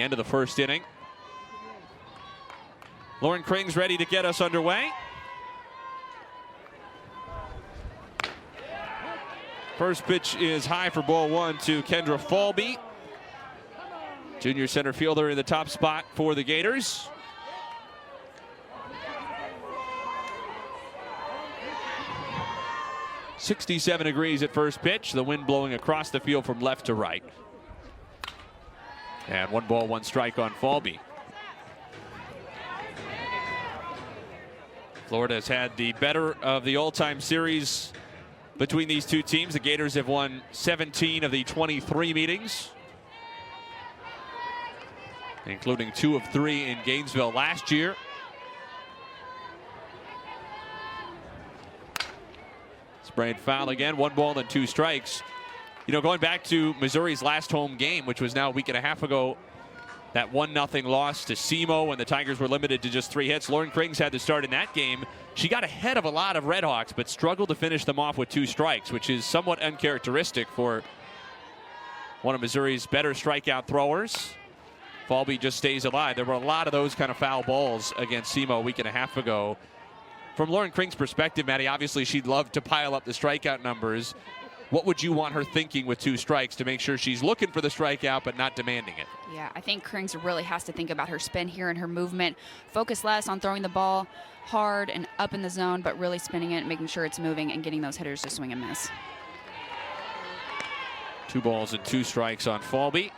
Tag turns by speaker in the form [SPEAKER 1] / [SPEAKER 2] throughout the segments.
[SPEAKER 1] End of the first inning. Lauren Kring's ready to get us underway. First pitch is high for ball one to Kendra Falby. Junior center fielder in the top spot for the Gators. .67 degrees at first pitch. The wind blowing across the field from left to right. And 1 ball, 1 strike on Falby. Florida has had the better of the all-time series between these two teams. The Gators have won 17 of the 23 meetings, including 2 of 3 in Gainesville last year. Sprayed foul again. 1 ball and 2 strikes. You know, going back to Missouri's last home game, which was now a week and a half ago, that 1-0 loss to SEMO when the Tigers were limited to just 3 hits. Lauren Krings had to start in that game. She got ahead of a lot of Redhawks, but struggled to finish them off with 2 strikes, which is somewhat uncharacteristic for one of Missouri's better strikeout throwers. Falby just stays alive. There were a lot of those kind of foul balls against SEMO a week and a half ago. From Lauren Kring's perspective, Maddie, obviously she'd love to pile up the strikeout numbers. What would you want her thinking with 2 strikes to make sure she's looking for the strikeout but not demanding it?
[SPEAKER 2] Yeah, I think Krings really has to think about her spin here and her movement. Focus less on throwing the ball hard and up in the zone, but really spinning it, making sure it's moving and getting those hitters to swing and miss.
[SPEAKER 1] 2 balls and 2 strikes on Falby.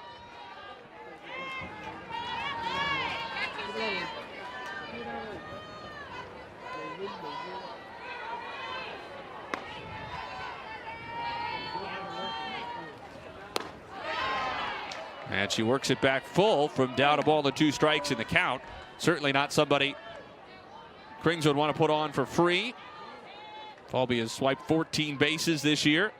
[SPEAKER 1] And she works it back full from down a ball and 2 strikes in the count. Certainly not somebody Krings would want to put on for free. Falby has swiped 14 bases this year.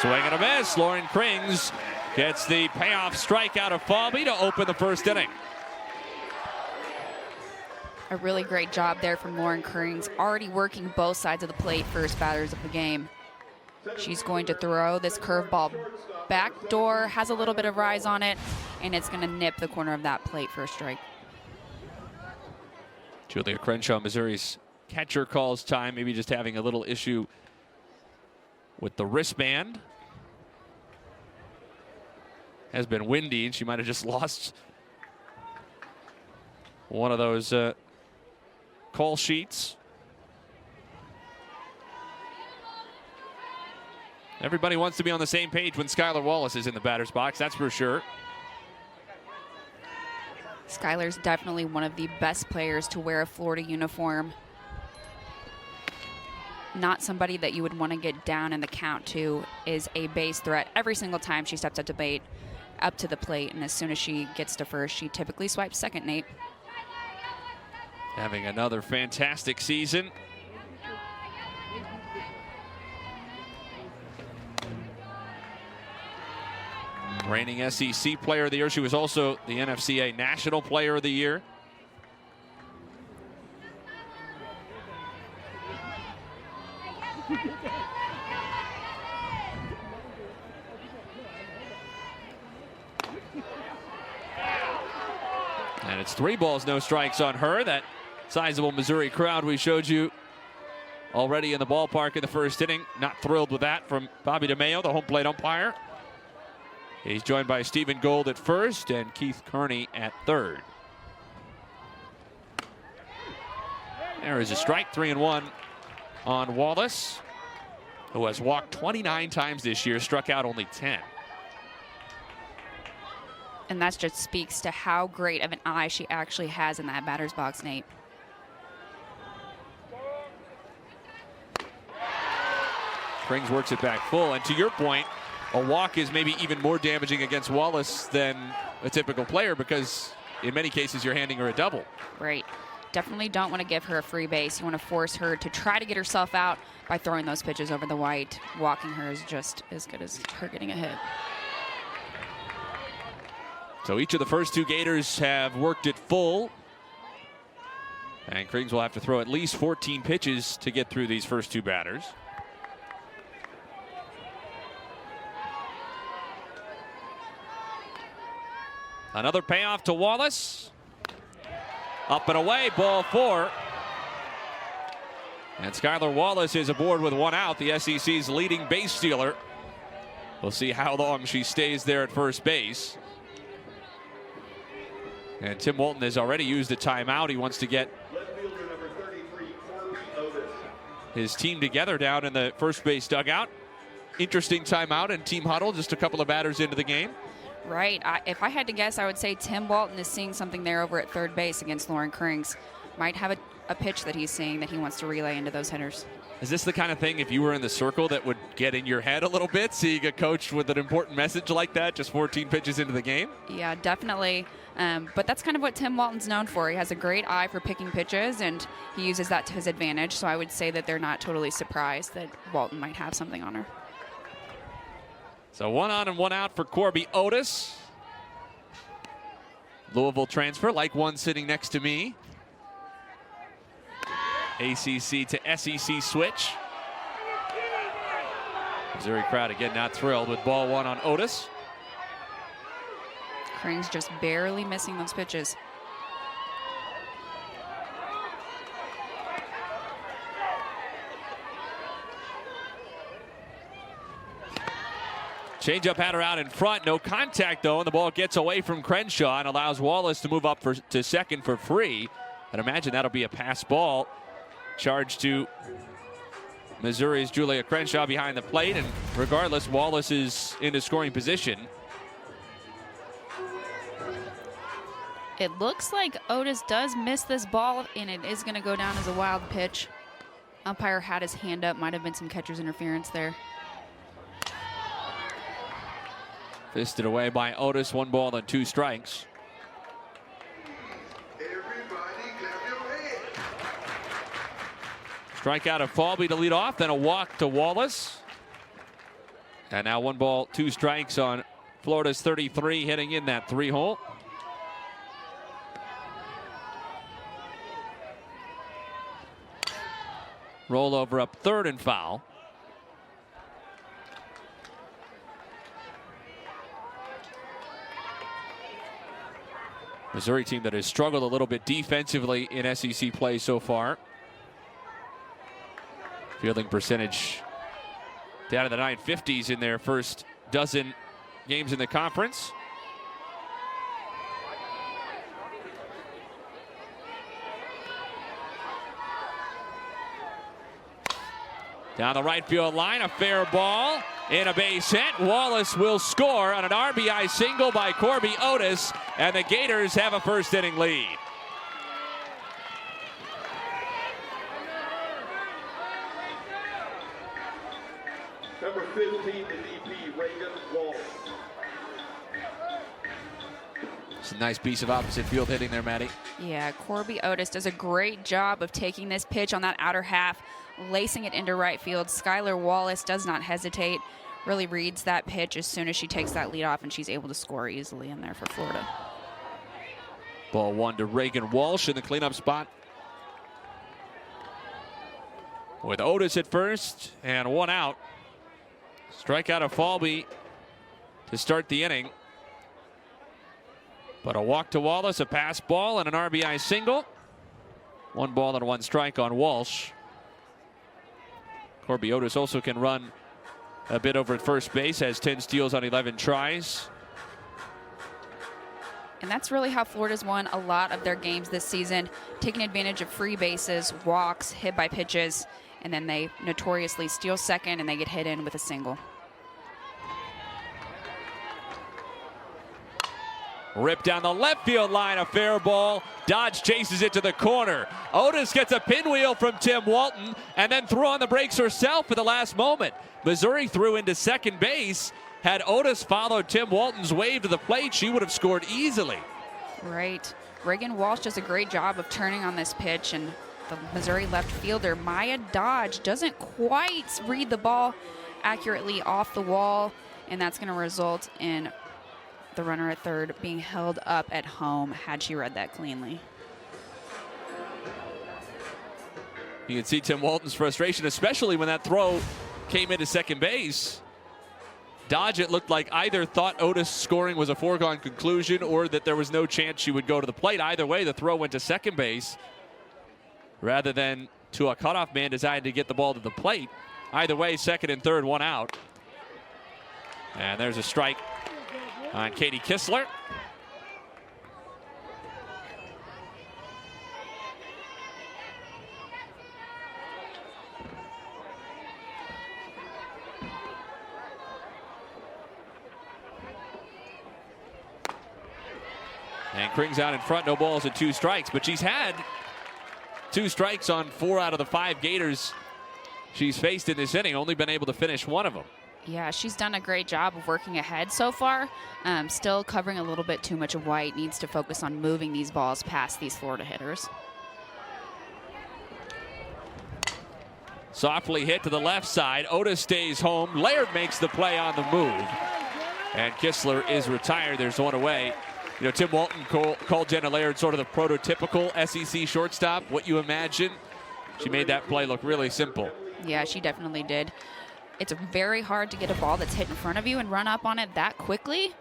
[SPEAKER 1] Swing and a miss. Lauren Krings gets the payoff strikeout of Falby to open the first inning.
[SPEAKER 2] A really great job there from Lauren Krings, already working both sides of the plate first batters of the game. She's going to throw this curveball backdoor, has a little bit of rise on it, and it's going to nip the corner of that plate for a strike.
[SPEAKER 1] Julia Crenshaw, Missouri's catcher, calls time, maybe just having a little issue with the wristband. Has been windy, and she might have just lost one of those call sheets. Everybody wants to be on the same page when Skylar Wallace is in the batter's box, that's for sure.
[SPEAKER 2] Skylar's definitely one of the best players to wear a Florida uniform. Not somebody that you would want to get down in the count to. Is a base threat every single time she steps up to the plate, and as soon as she gets to first, she typically swipes second, Nate.
[SPEAKER 1] Having another fantastic season. Reigning SEC Player of the Year. She was also the NFCA National Player of the Year. And it's 3 balls, no strikes on her. That sizable Missouri crowd we showed you already in the ballpark in the first inning. Not thrilled with that from Bobby DeMeo, the home plate umpire. He's joined by Stephen Gold at first and Keith Kearney at third. There is a strike, 3-1 on Wallace, who has walked 29 times this year, struck out only 10.
[SPEAKER 2] And that just speaks to how great of an eye she actually has in that batter's box, Nate.
[SPEAKER 1] Krings works it back full, and to your point, a walk is maybe even more damaging against Wallace than a typical player, because in many cases you're handing her a double.
[SPEAKER 2] Right. Definitely don't want to give her a free base. You want to force her to try to get herself out by throwing those pitches over the white. Walking her is just as good as her getting a hit.
[SPEAKER 1] So each of the first 2 Gators have worked it full. And Krings will have to throw at least 14 pitches to get through these first 2 batters. Another payoff to Wallace. Up and away, ball 4. And Skylar Wallace is aboard with 1 out, the SEC's leading base stealer. We'll see how long she stays there at first base. And Tim Walton has already used a timeout. He wants to get his team together down in the first base dugout. Interesting timeout and team huddle, just a couple of batters into the game.
[SPEAKER 2] Right. If I had to guess, I would say Tim Walton is seeing something there over at third base against Lauren Krings. Might have a pitch that he's seeing that he wants to relay into those hitters.
[SPEAKER 1] Is this the kind of thing, if you were in the circle, that would get in your head a little bit, seeing a coach with an important message like that, just 14 pitches into the game?
[SPEAKER 2] Yeah, definitely. But that's kind of what Tim Walton's known for. He has a great eye for picking pitches, and he uses that to his advantage. So I would say that they're not totally surprised that Walton might have something on her.
[SPEAKER 1] So 1 on and 1 out for Corby Otis. Louisville transfer, like one sitting next to me. ACC to SEC switch. Missouri crowd again not thrilled with ball 1 on Otis.
[SPEAKER 2] Krings just barely missing those pitches.
[SPEAKER 1] Changeup had her out in front. No contact, though, and the ball gets away from Crenshaw and allows Wallace to move up to second for free. I'd imagine that'll be a pass ball. Charge to Missouri's Julia Crenshaw behind the plate, and regardless, Wallace is into scoring position.
[SPEAKER 2] It looks like Otis does miss this ball, and it is going to go down as a wild pitch. Umpire had his hand up. Might have been some catcher's interference there.
[SPEAKER 1] Fisted away by Otis. 1 ball and 2 strikes. Strikeout of Falby to lead off, then a walk to Wallace. And now 1 ball, 2 strikes on Florida's 33, hitting in that 3-hole. Rollover up third and foul. Missouri team that has struggled a little bit defensively in SEC play so far. Fielding percentage down to the 950s in their first dozen games in the conference. Down the right field line, a fair ball in a base hit. Wallace will score on an RBI single by Corby Otis, and the Gators have a first inning lead.
[SPEAKER 3] Number 15 in EP, Reagan Wallace.
[SPEAKER 1] It's a nice piece of opposite field hitting there, Maddie.
[SPEAKER 2] Yeah, Corby Otis does a great job of taking this pitch on that outer half, lacing it into right field. Skylar Wallace does not hesitate, really reads that pitch as soon as she takes that lead off, and she's able to score easily in there for Florida.
[SPEAKER 1] Ball 1 to Reagan Walsh in the cleanup spot. With Otis at first and 1 out. Strikeout of Falby to start the inning. But a walk to Wallace, a pass ball, and an RBI single. 1 ball and 1 strike on Walsh. Corby Otis also can run a bit over at first base, has 10 steals on 11 tries.
[SPEAKER 2] And that's really how Florida's won a lot of their games this season, taking advantage of free bases, walks, hit by pitches, and then they notoriously steal second and they get hit in with a single.
[SPEAKER 1] Ripped down the left field line, a fair ball. Dodge chases it to the corner. Otis gets a pinwheel from Tim Walton and then threw on the brakes herself at the last moment. Missouri threw into second base. Had Otis followed Tim Walton's wave to the plate, she would have scored easily.
[SPEAKER 2] Right. Reagan Walsh does a great job of turning on this pitch, and the Missouri left fielder, Maya Dodge, doesn't quite read the ball accurately off the wall, and that's going to result in the runner at third being held up at home had she read that cleanly.
[SPEAKER 1] You can see Tim Walton's frustration, especially when that throw came into second base. Dodgett looked like either thought Otis scoring was a foregone conclusion or that there was no chance she would go to the plate. Either way, the throw went to second base rather than to a cutoff man decided to get the ball to the plate. Either way, second and third, one out. And there's a strike on Katie Kistler. And Kring's out in front, no balls and 2 strikes. But she's had 2 strikes on 4 out of the 5 Gators she's faced in this inning, only been able to finish 1 of them.
[SPEAKER 2] Yeah, she's done a great job of working ahead so far. Still covering a little bit too much of white. Needs to focus on moving these balls past these Florida hitters.
[SPEAKER 1] Softly hit to the left side. Otis stays home. Laird makes the play on the move. And Kistler is retired. There's one away. You know, Tim Walton called Jenna Laird sort of the prototypical SEC shortstop. What you imagine. She made that play look really simple.
[SPEAKER 2] Yeah, she definitely did. It's very hard to get a ball that's hit in front of you and run up on it that quickly.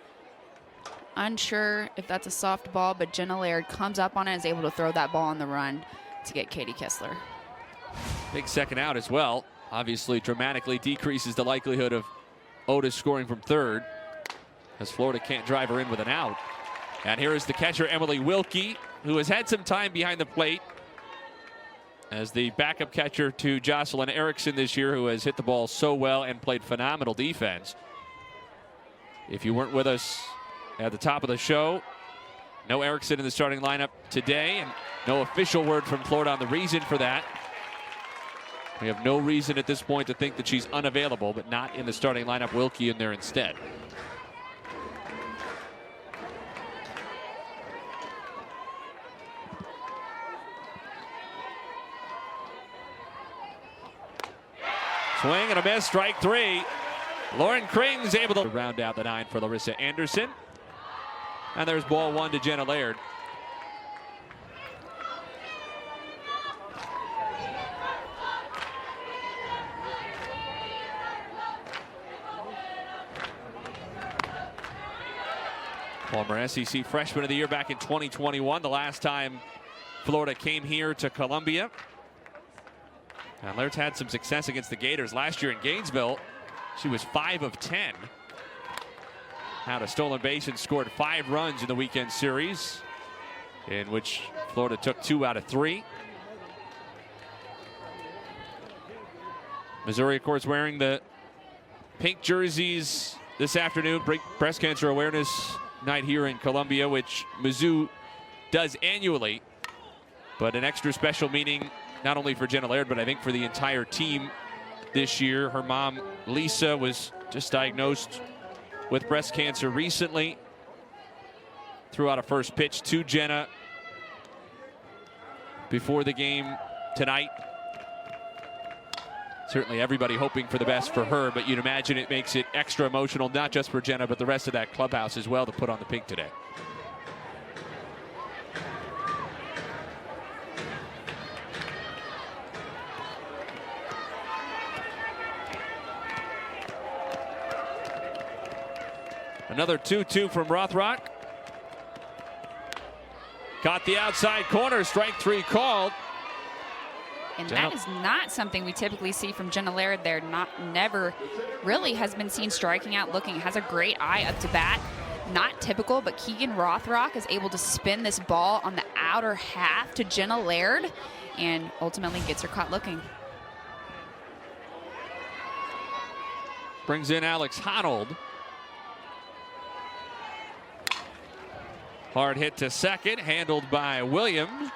[SPEAKER 2] Unsure if that's a soft ball, but Jenna Laird comes up on it and is able to throw that ball on the run to get Katie Kistler.
[SPEAKER 1] Big second out as well. Obviously dramatically decreases the likelihood of Otis scoring from third as Florida can't drive her in with an out. And here is the catcher, Emily Wilkie, who has had some time behind the plate as the backup catcher to Jocelyn Erickson this year, who has hit the ball so well and played phenomenal defense. If you weren't with us at the top of the show, no Erickson in the starting lineup today, and no official word from Florida on the reason for that. We have no reason at this point to think that she's unavailable, but not in the starting lineup. Wilkie in there instead. Swing and a miss, strike 3. Lauren Kring's able to round out the 9 for Larissa Anderson. And there's ball 1 to Jenna Laird. Former SEC Freshman of the Year back in 2021, the last time Florida came here to Columbia. And Laird's had some success against the Gators. Last year in Gainesville, she was 5 of 10. Had a stolen base and scored 5 runs in the weekend series, in which Florida took 2 out of 3. Missouri, of course, wearing the pink jerseys this afternoon. Breast Cancer Awareness Night here in Columbia, which Mizzou does annually, but an extra special meaning not only for Jenna Laird, but I think for the entire team this year. Her mom, Lisa, was just diagnosed with breast cancer recently. Threw out a first pitch to Jenna before the game tonight. Certainly everybody hoping for the best for her, but you'd imagine it makes it extra emotional, not just for Jenna, but the rest of that clubhouse as well, to put on the pink today. Another 2-2 from Rothrock. Caught the outside corner, strike 3 called.
[SPEAKER 2] And that is not something we typically see from Jenna Laird there. Never really has been seen striking out looking. Has a great eye up to bat. Not typical, but Keegan Rothrock is able to spin this ball on the outer half to Jenna Laird and ultimately gets her caught looking.
[SPEAKER 1] Brings in Alex Honnold. Hard hit to second, handled by Williams.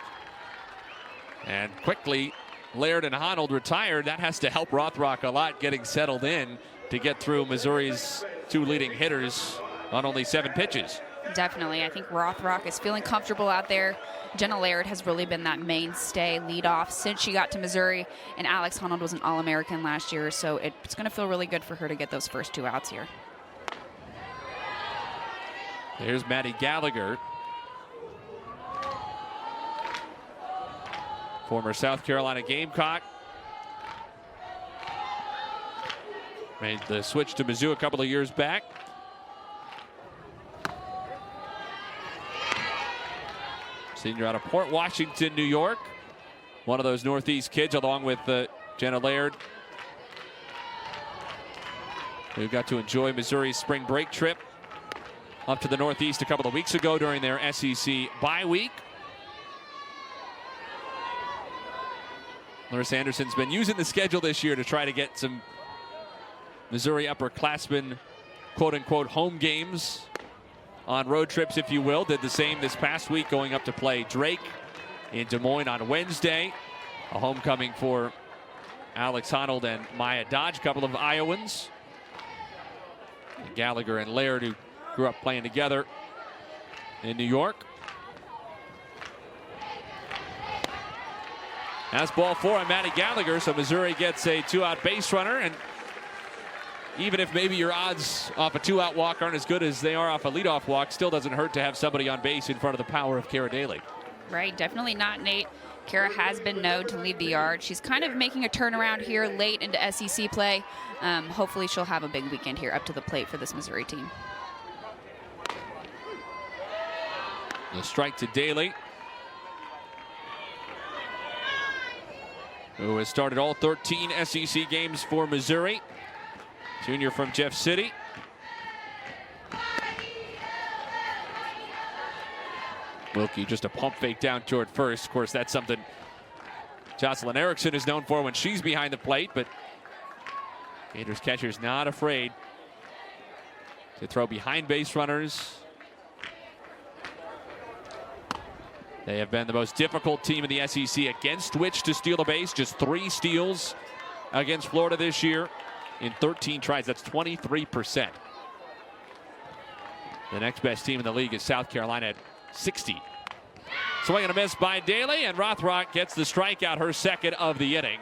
[SPEAKER 1] And quickly, Laird and Honnold retired. That has to help Rothrock a lot getting settled in to get through Missouri's 2 leading hitters on only 7 pitches.
[SPEAKER 2] Definitely. I think Rothrock is feeling comfortable out there. Jenna Laird has really been that mainstay leadoff since she got to Missouri, and Alex Honnold was an All-American last year, so it's going to feel really good for her to get those first 2 outs here.
[SPEAKER 1] Here's Maddie Gallagher. Former South Carolina Gamecock. Made the switch to Mizzou a couple of years back. Senior out of Port Washington, New York. One of those Northeast kids, along with Jenna Laird, who got to enjoy Missouri's spring break trip up to the Northeast a couple of weeks ago during their SEC bye week. Larissa Anderson's been using the schedule this year to try to get some Missouri upperclassmen, quote-unquote, home games on road trips, if you will. Did the same this past week, going up to play Drake in Des Moines on Wednesday. A homecoming for Alex Honnold and Maya Dodge, a couple of Iowans. And Gallagher and Laird, who grew up playing together in New York. That's ball 4 on Maddie Gallagher, so Missouri gets a 2-out base runner. And even if maybe your odds off a 2-out walk aren't as good as they are off a leadoff walk, still doesn't hurt to have somebody on base in front of the power of Kara Daly.
[SPEAKER 2] Right, definitely not, Nate. Kara has been known to leave the yard. She's kind of making a turnaround here late into SEC play. Hopefully she'll have a big weekend here up to the plate for this Missouri team.
[SPEAKER 1] The strike to Daly, who has started all 13 SEC games for Missouri. Junior from Jeff City. Wilkie just a pump fake down toward first. Of course, that's something Jocelyn Erickson is known for when she's behind the plate, but Gators catcher's not afraid to throw behind base runners. They have been the most difficult team in the SEC against which to steal a base. Just 3 steals against Florida this year in 13 tries. That's 23%. The next best team in the league is South Carolina at 60. Swing and a miss by Daly, and Rothrock gets the strikeout, her second of the inning,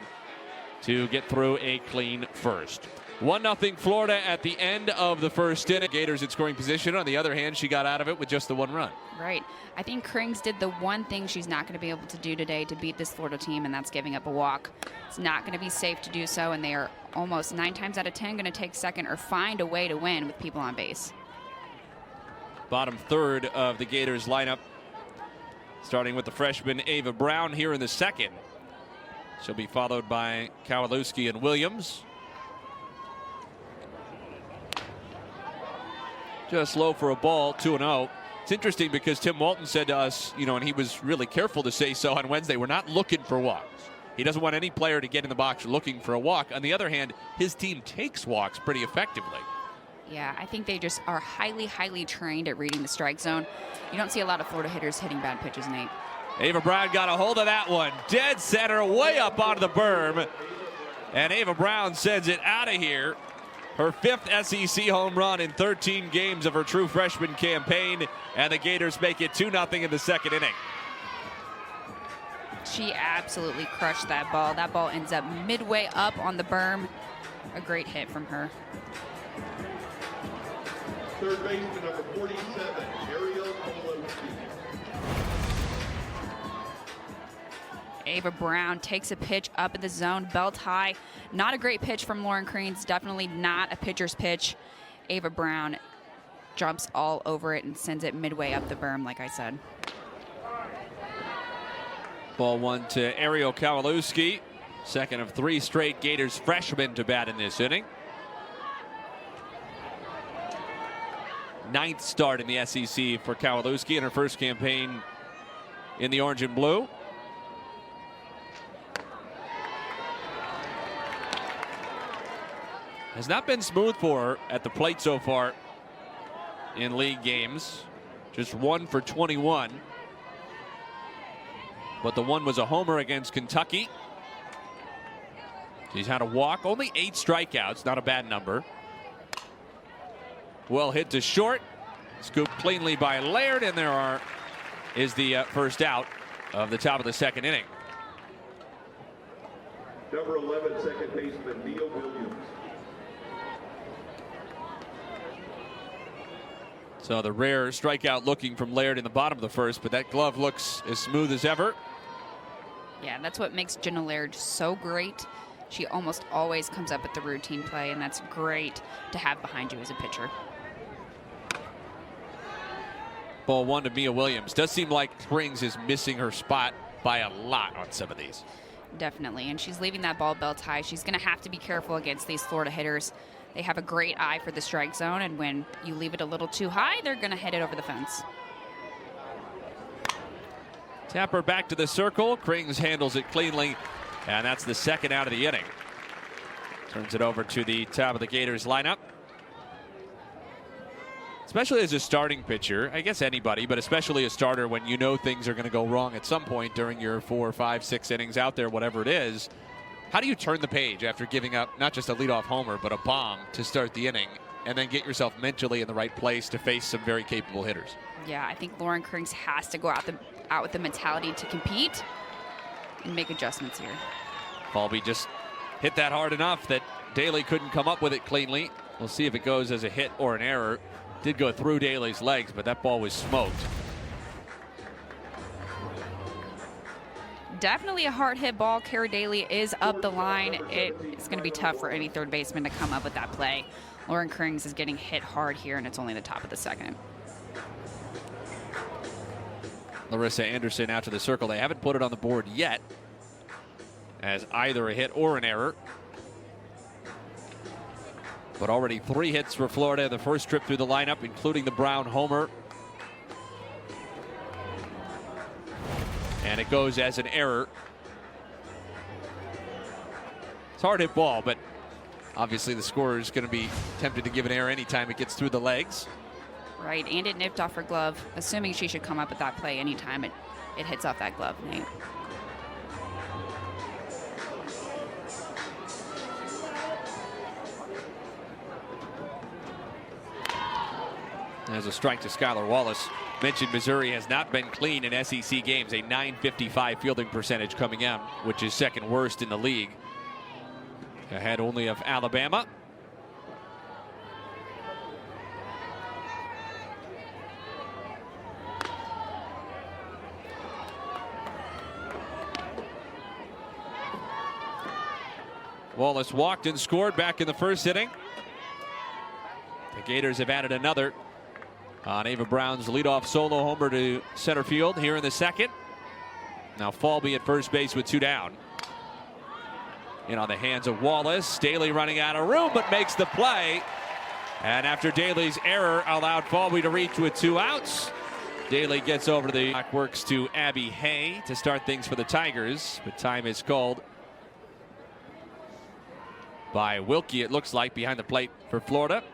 [SPEAKER 1] to get through a clean first. 1-0 Florida at the end of the first inning. Gators in scoring position. On the other hand, she got out of it with just the 1 run.
[SPEAKER 2] Right. I think Krings did the one thing she's not going to be able to do today to beat this Florida team, and that's giving up a walk. It's not going to be safe to do so, and they are almost 9 times out of 10 going to take second or find a way to win with people on base.
[SPEAKER 1] Bottom third of the Gators lineup, starting with the freshman Ava Brown here in the second. She'll be followed by Kowalewski and Williams. Just low for a ball, 2-0. It's interesting because Tim Walton said to us, and he was really careful to say so on Wednesday, we're not looking for walks. He doesn't want any player to get in the box looking for a walk. On the other hand, his team takes walks pretty effectively.
[SPEAKER 2] Yeah, I think they just are highly, highly trained at reading the strike zone. You don't see a lot of Florida hitters hitting bad pitches, Nate.
[SPEAKER 1] Ava Brown got a hold of that one. Dead center, way up onto the berm. And Ava Brown sends it out of here. Her 5th SEC home run in 13 games of her true freshman campaign. And the Gators make it 2-0 in the second inning.
[SPEAKER 2] She absolutely crushed that ball. That ball ends up midway up on the berm. A great hit from her.
[SPEAKER 3] Third baseman number 47, Ariel Kowalewski.
[SPEAKER 2] Ava Brown takes a pitch up in the zone, belt high. Not a great pitch from Lauren Creans. Definitely not a pitcher's pitch. Ava Brown jumps all over it and sends it midway up the berm, like I said.
[SPEAKER 1] Ball 1 to Ariel Kowalewski. Second of 3 straight Gators freshmen to bat in this inning. 9th start in the SEC for Kowalewski in her first campaign in the orange and blue. Has not been smooth for her at the plate so far in league games. Just 1 for 21. But the one was a homer against Kentucky. She's had a walk, only 8 strikeouts, not a bad number. Well hit to short, scooped cleanly by Laird, and there is the first out of the top of the second inning.
[SPEAKER 3] Number 11, second baseman Neil Williams.
[SPEAKER 1] So the rare strikeout looking from Laird in the bottom of the first, but that glove looks as smooth as ever.
[SPEAKER 2] Yeah, that's what makes Jenna Laird so great. She almost always comes up with the routine play, and that's great to have behind you as a pitcher.
[SPEAKER 1] Ball 1 to Mia Williams. Does seem like Springs is missing her spot by a lot on some of these.
[SPEAKER 2] Definitely, and she's leaving that ball belt high. She's going to have to be careful against these Florida hitters. They have a great eye for the strike zone, and when you leave it a little too high, they're going to hit it over the fence.
[SPEAKER 1] Tapper back to the circle. Krings handles it cleanly, and that's the second out of the inning. Turns it over to the top of the Gators lineup. Especially as a starting pitcher, I guess anybody, but especially a starter, when you know things are going to go wrong at some point during your 4, 5, 6 innings out there, whatever it is. How do you turn the page after giving up not just a leadoff homer, but a bomb to start the inning, and then get yourself mentally in the right place to face some very capable hitters?
[SPEAKER 2] Yeah, I think Lauren Krings has to go out with the mentality to compete and make adjustments here.
[SPEAKER 1] Falby just hit that hard enough that Daly couldn't come up with it cleanly. We'll see if it goes as a hit or an error. Did go through Daly's legs, but that ball was smoked.
[SPEAKER 2] Definitely a hard hit ball. Kara Daly is up the line. It's going to be tough for any third baseman to come up with that play. Lauren Krings is getting hit hard here, and it's only the top of the second.
[SPEAKER 1] Larissa Anderson out to the circle. They haven't put it on the board yet as either a hit or an error. But already 3 hits for Florida in the first trip through the lineup, including the Brown homer. And it goes as an error. It's a hard hit ball, but obviously the scorer is going to be tempted to give an error anytime it gets through the legs.
[SPEAKER 2] Right, and it nipped off her glove, assuming she should come up with that play anytime it hits off that glove, Nate.
[SPEAKER 1] As a strike to Skylar Wallace. Mentioned Missouri has not been clean in SEC games. A .955 fielding percentage coming out, which is second worst in the league. Ahead only of Alabama. Wallace walked and scored back in the first inning. The Gators have added another on Ava Brown's leadoff solo homer to center field here in the second. Now Falby at first base with 2 down. In on the hands of Wallace. Daly running out of room, but makes the play. And after Daly's error, allowed Falby to reach with 2 outs. Daly gets over to the clock, works to Abby Hay to start things for the Tigers, but time is called by Wilkie, it looks like, behind the plate for Florida.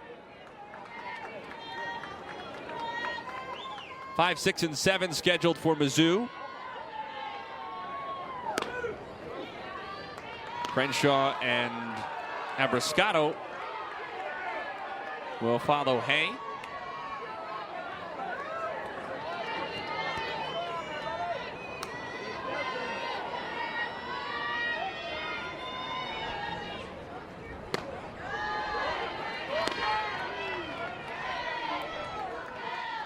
[SPEAKER 1] 5, 6, and 7 scheduled for Mizzou. Crenshaw and Abrascato will follow Hay.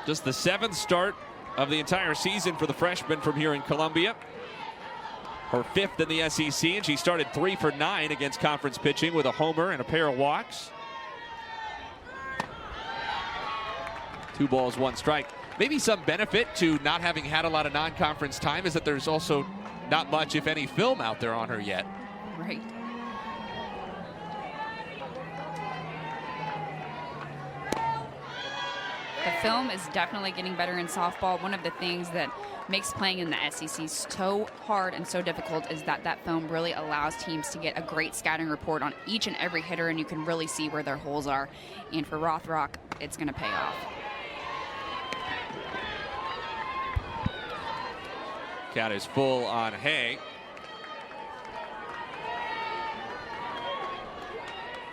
[SPEAKER 1] Just the 7th start of the entire season for the freshman from here in Columbia. Her 5th in the SEC, and she started 3 for 9 against conference pitching with a homer and a pair of walks. 2 balls, 1 strike. Maybe some benefit to not having had a lot of non-conference time is that there's also not much, if any, film out there on her yet.
[SPEAKER 2] Right. The film is definitely getting better in softball. One of the things that makes playing in the SEC so hard and so difficult is that that film really allows teams to get a great scouting report on each and every hitter, and you can really see where their holes are. And for Rothrock, it's going to pay off.
[SPEAKER 1] Count is full on Hay.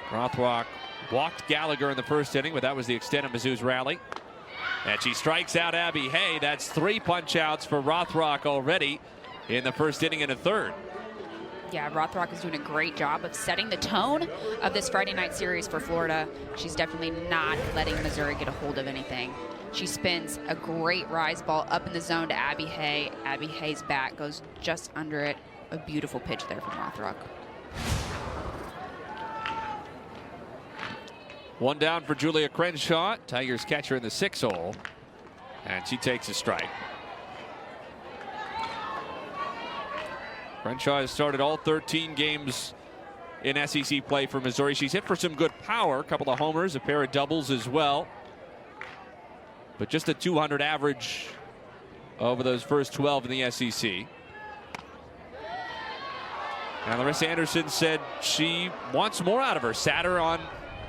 [SPEAKER 1] Rothrock walked Gallagher in the first inning, but that was the extent of Mizzou's rally. And she strikes out Abby Hay. That's 3 punch outs for Rothrock already in the first inning and a third.
[SPEAKER 2] Yeah, Rothrock is doing a great job of setting the tone of this Friday night series for Florida. She's definitely not letting Missouri get a hold of anything. She spins a great rise ball up in the zone to Abby Hay. Abby Hay's bat goes just under it. A beautiful pitch there from Rothrock.
[SPEAKER 1] One down for Julia Crenshaw, Tigers catcher in the 6 hole, and she takes a strike. Crenshaw has started all 13 games in SEC play for Missouri. She's hit for some good power, a couple of homers, a pair of doubles as well, but just a .200 average over those first 12 in the SEC. And Larissa Anderson said she wants more out of her. Sat her on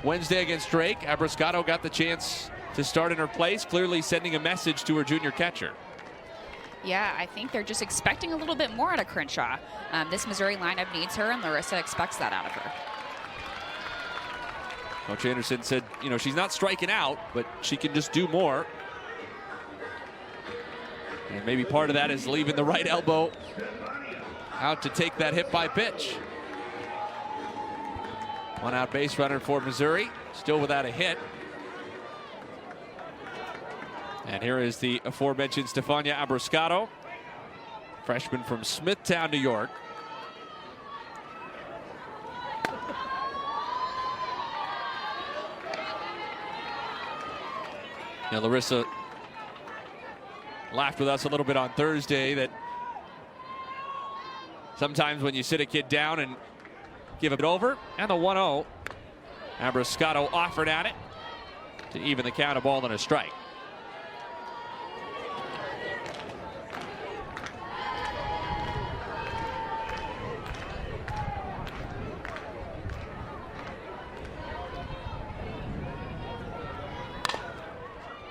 [SPEAKER 1] Wednesday against Drake. Abrascato got the chance to start in her place, clearly sending a message to her junior catcher.
[SPEAKER 2] Yeah, I think they're just expecting a little bit more out of Crenshaw. This Missouri lineup needs her, and Larissa expects that out of her.
[SPEAKER 1] Coach Anderson said, you know, she's not striking out, but she can just do more. And maybe part of that is leaving the right elbow out to take that hit by pitch. One out base runner for Missouri, still without a hit. And here is the aforementioned Stefania Abrascato, freshman from Smithtown, New York. Now, Larissa laughed with us a little bit on Thursday that sometimes when you sit a kid down and give it over, and the 1-0, Abrascato offered at it to even the count, a ball and a strike.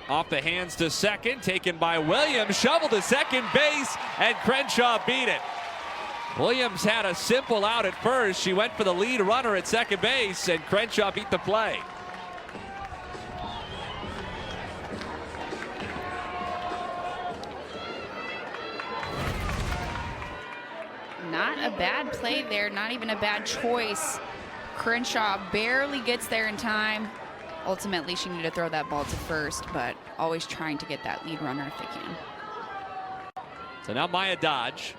[SPEAKER 1] Off the hands to second, taken by Williams, shovel to second base, and Crenshaw beat it. Williams had a simple out at first. She went for the lead runner at second base, and Crenshaw beat the play.
[SPEAKER 2] Not a bad play there, not even a bad choice. Crenshaw barely gets there in time. Ultimately, she needed to throw that ball to first, but always trying to get that lead runner if they can.
[SPEAKER 1] So now Maya Dodge.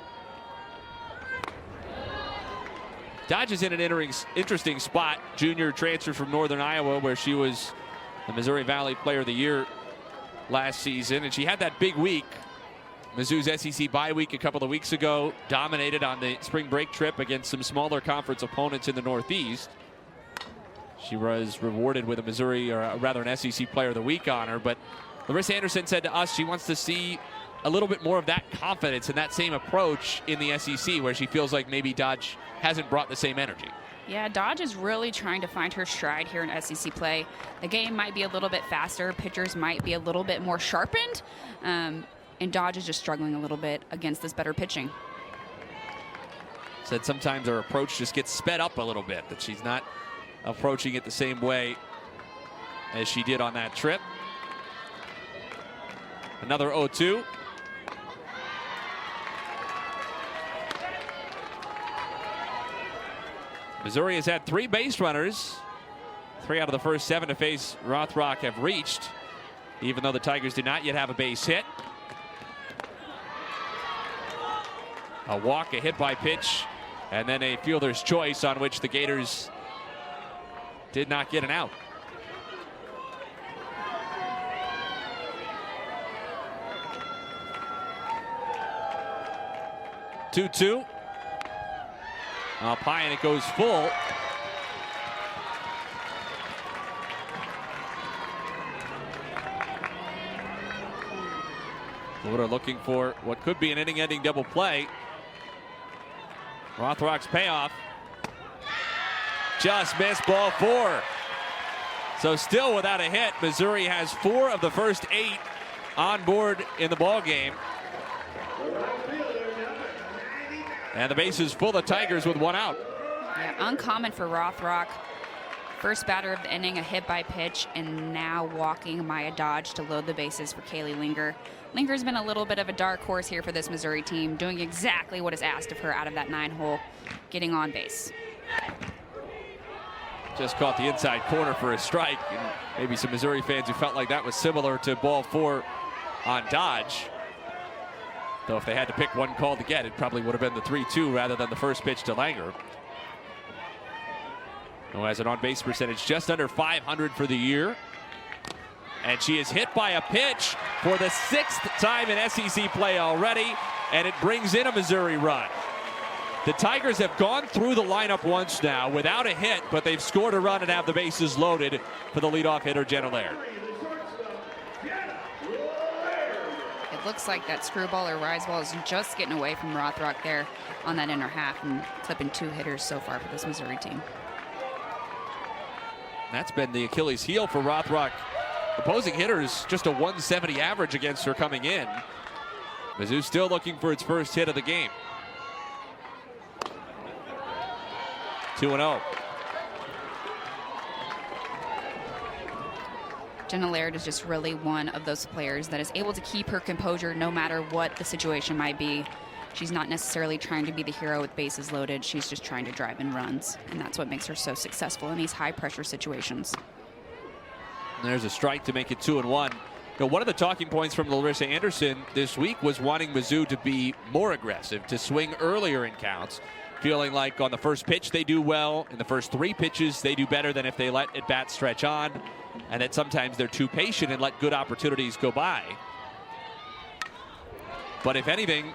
[SPEAKER 1] Dodge is in an interesting spot. Junior transfer from Northern Iowa, where she was the Missouri Valley Player of the Year last season. And she had that big week, Mizzou's SEC bye week a couple of weeks ago, dominated on the spring break trip against some smaller conference opponents in the Northeast. She was rewarded with a Missouri, or rather an SEC Player of the Week honor. But Larissa Anderson said to us she wants to see a little bit more of that confidence and that same approach in the SEC, where she feels like maybe Dodge hasn't brought the same energy.
[SPEAKER 2] Yeah, Dodge is really trying to find her stride here in SEC play. The game might be a little bit faster. Pitchers might be a little bit more sharpened. And Dodge is just struggling a little bit against this better pitching.
[SPEAKER 1] Said sometimes her approach just gets sped up a little bit, that she's not approaching it the same way as she did on that trip. Another 0-2. Missouri has had 3 base runners. 3 out of the first 7 to face Rothrock have reached, even though the Tigers did not yet have a base hit. A walk, a hit by pitch, and then a fielder's choice on which the Gators did not get an out. Two-two. Up high, and it goes full. Florida looking for what could be an inning-ending double play. Rothrock's payoff. Just missed, ball 4. So still without a hit, Missouri has 4 of the first 8 on board in the ball game. And the base is full of Tigers with 1 out.
[SPEAKER 2] Yeah, uncommon for Rothrock. First batter of the inning, a hit by pitch, and now walking Maya Dodge to load the bases for Kaylee Linger. Linger's been a little bit of a dark horse here for this Missouri team, doing exactly what is asked of her out of that 9 hole, getting on base.
[SPEAKER 1] Just caught the inside corner for a strike. And maybe some Missouri fans who felt like that was similar to ball 4 on Dodge. Though if they had to pick one call to get, it probably would have been the 3-2 rather than the first pitch to Langer. who has an on-base percentage just under 500 for the year. And she is hit by a pitch for the 6th time in SEC play already, and it brings in a Missouri run. The Tigers have gone through the lineup once now without a hit, but they've scored a run and have the bases loaded for the leadoff hitter, Jenna Laird.
[SPEAKER 2] It looks like that screwball or rise ball is just getting away from Rothrock there on that inner half and clipping 2 hitters so far for this Missouri team.
[SPEAKER 1] That's been the Achilles heel for Rothrock. Opposing hitters just a 170 average against her coming in. Mizzou still looking for its first hit of the game. 2-0.
[SPEAKER 2] Jenna Laird is just really one of those players that is able to keep her composure no matter what the situation might be. She's not necessarily trying to be the hero with bases loaded. She's just trying to drive in runs. And that's what makes her so successful in these high pressure situations.
[SPEAKER 1] There's a strike to make it 2-1. One of the talking points from Larissa Anderson this week was wanting Mizzou to be more aggressive, to swing earlier in counts, feeling like on the first pitch they do well, in the first 3 pitches they do better than if they let at bat stretch on, and that sometimes they're too patient and let good opportunities go by. But if anything,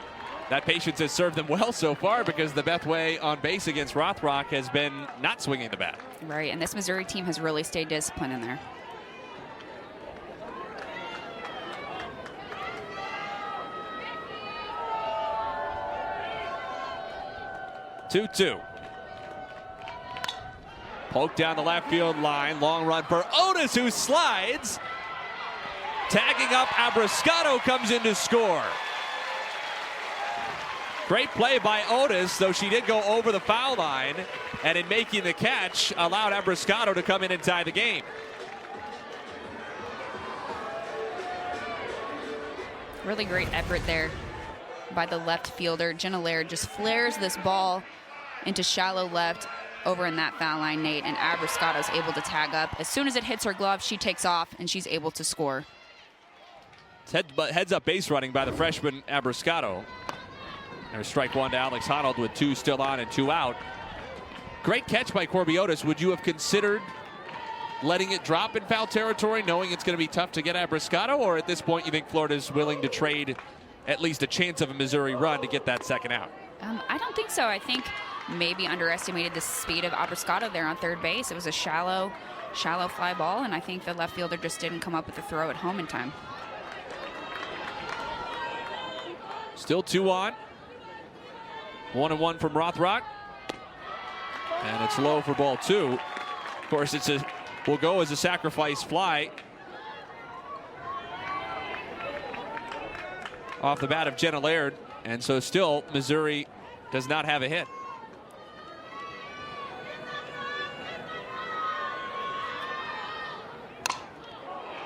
[SPEAKER 1] that patience has served them well so far, because the Bethway on base against Rothrock has been not swinging the bat.
[SPEAKER 2] Right, and this Missouri team has really stayed disciplined in there.
[SPEAKER 1] Two. Poke down the left field line. Long run for Otis, who slides. Tagging up, Abrascato comes in to score. Great play by Otis, though she did go over the foul line, and in making the catch, allowed Abrascato to come in and tie the game.
[SPEAKER 2] Really great effort there by the left fielder. Jenna Laird just flares this ball into shallow left over in that foul line, Nate, and Abrascato's able to tag up. As soon as it hits her glove, she takes off and she's able to score.
[SPEAKER 1] Heads up base running by the freshman Abrascato. There's strike 1 to Alex Honnold with 2 still on and 2 out. Great catch by Corby Otis. Would you have considered letting it drop in foul territory, knowing it's going to be tough to get Abrascato, or at this point you think Florida's willing to trade at least a chance of a Missouri run to get that second out?
[SPEAKER 2] I don't think so. I think maybe underestimated the speed of Abrascato there on third base. It was a shallow fly ball, and I think the left fielder just didn't come up with the throw at home in time.
[SPEAKER 1] Still 2 on. 1-1 from Rothrock. And it's low for ball 2. Of course, will go as a sacrifice fly off the bat of Jenna Laird. And so still, Missouri does not have a hit.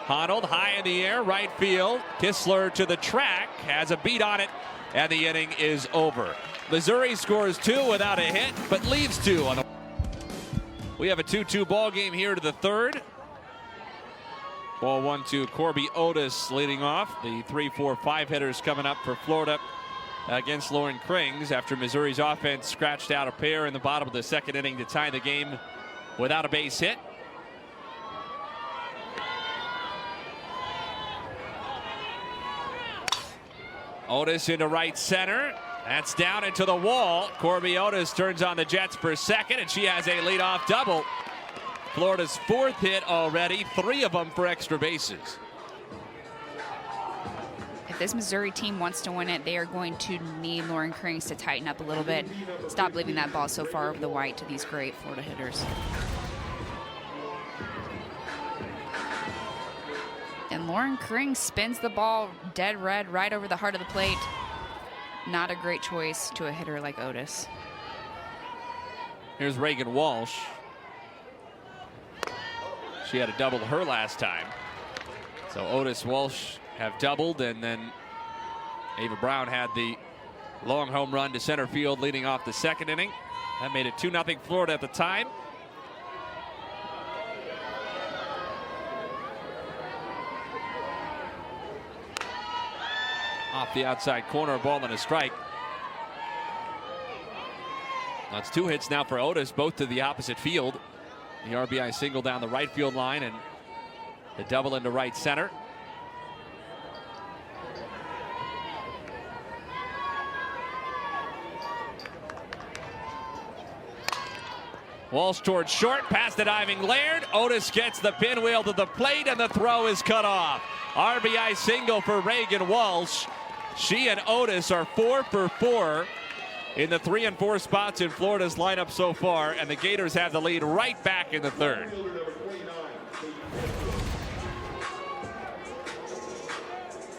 [SPEAKER 1] Honnold high in the air, right field. Kistler to the track, has a beat on it, and the inning is over. Missouri scores 2 without a hit, but leaves 2 on the. We have a 2-2 ball game here to the 3rd. Ball 1 to Corby Otis leading off. The 3-4-5 hitters coming up for Florida against Lauren Krings after Missouri's offense scratched out a pair in the bottom of the 2nd inning to tie the game without a base hit. Otis into right center. That's down into the wall. Corby Otis turns on the Jets for second, and she has a leadoff double. Florida's 4th hit already, 3 of them for extra bases.
[SPEAKER 2] If this Missouri team wants to win it, they are going to need Lauren Krings to tighten up a little bit. Stop leaving that ball so far over the white to these great Florida hitters. And Lauren Krings spins the ball dead red right over the heart of the plate. Not a great choice to a hitter like Otis.
[SPEAKER 1] Here's Reagan Walsh. She had a double her last time. So Otis, Walsh have doubled, and then Ava Brown had the long home run to center field leading off the 2nd inning. That made it 2-0 Florida at the time. Off the outside corner, a ball and a strike. That's 2 hits now for Otis, both to the opposite field. the RBI single down the right field line and the double into right center. Walsh towards short, past the diving Laird. Otis gets the pinwheel to the plate, and the throw is cut off. RBI single for Reagan Walsh. She and Otis are 4 for 4 in the 3 and 4 spots in Florida's lineup so far, and the Gators have the lead right back in the third.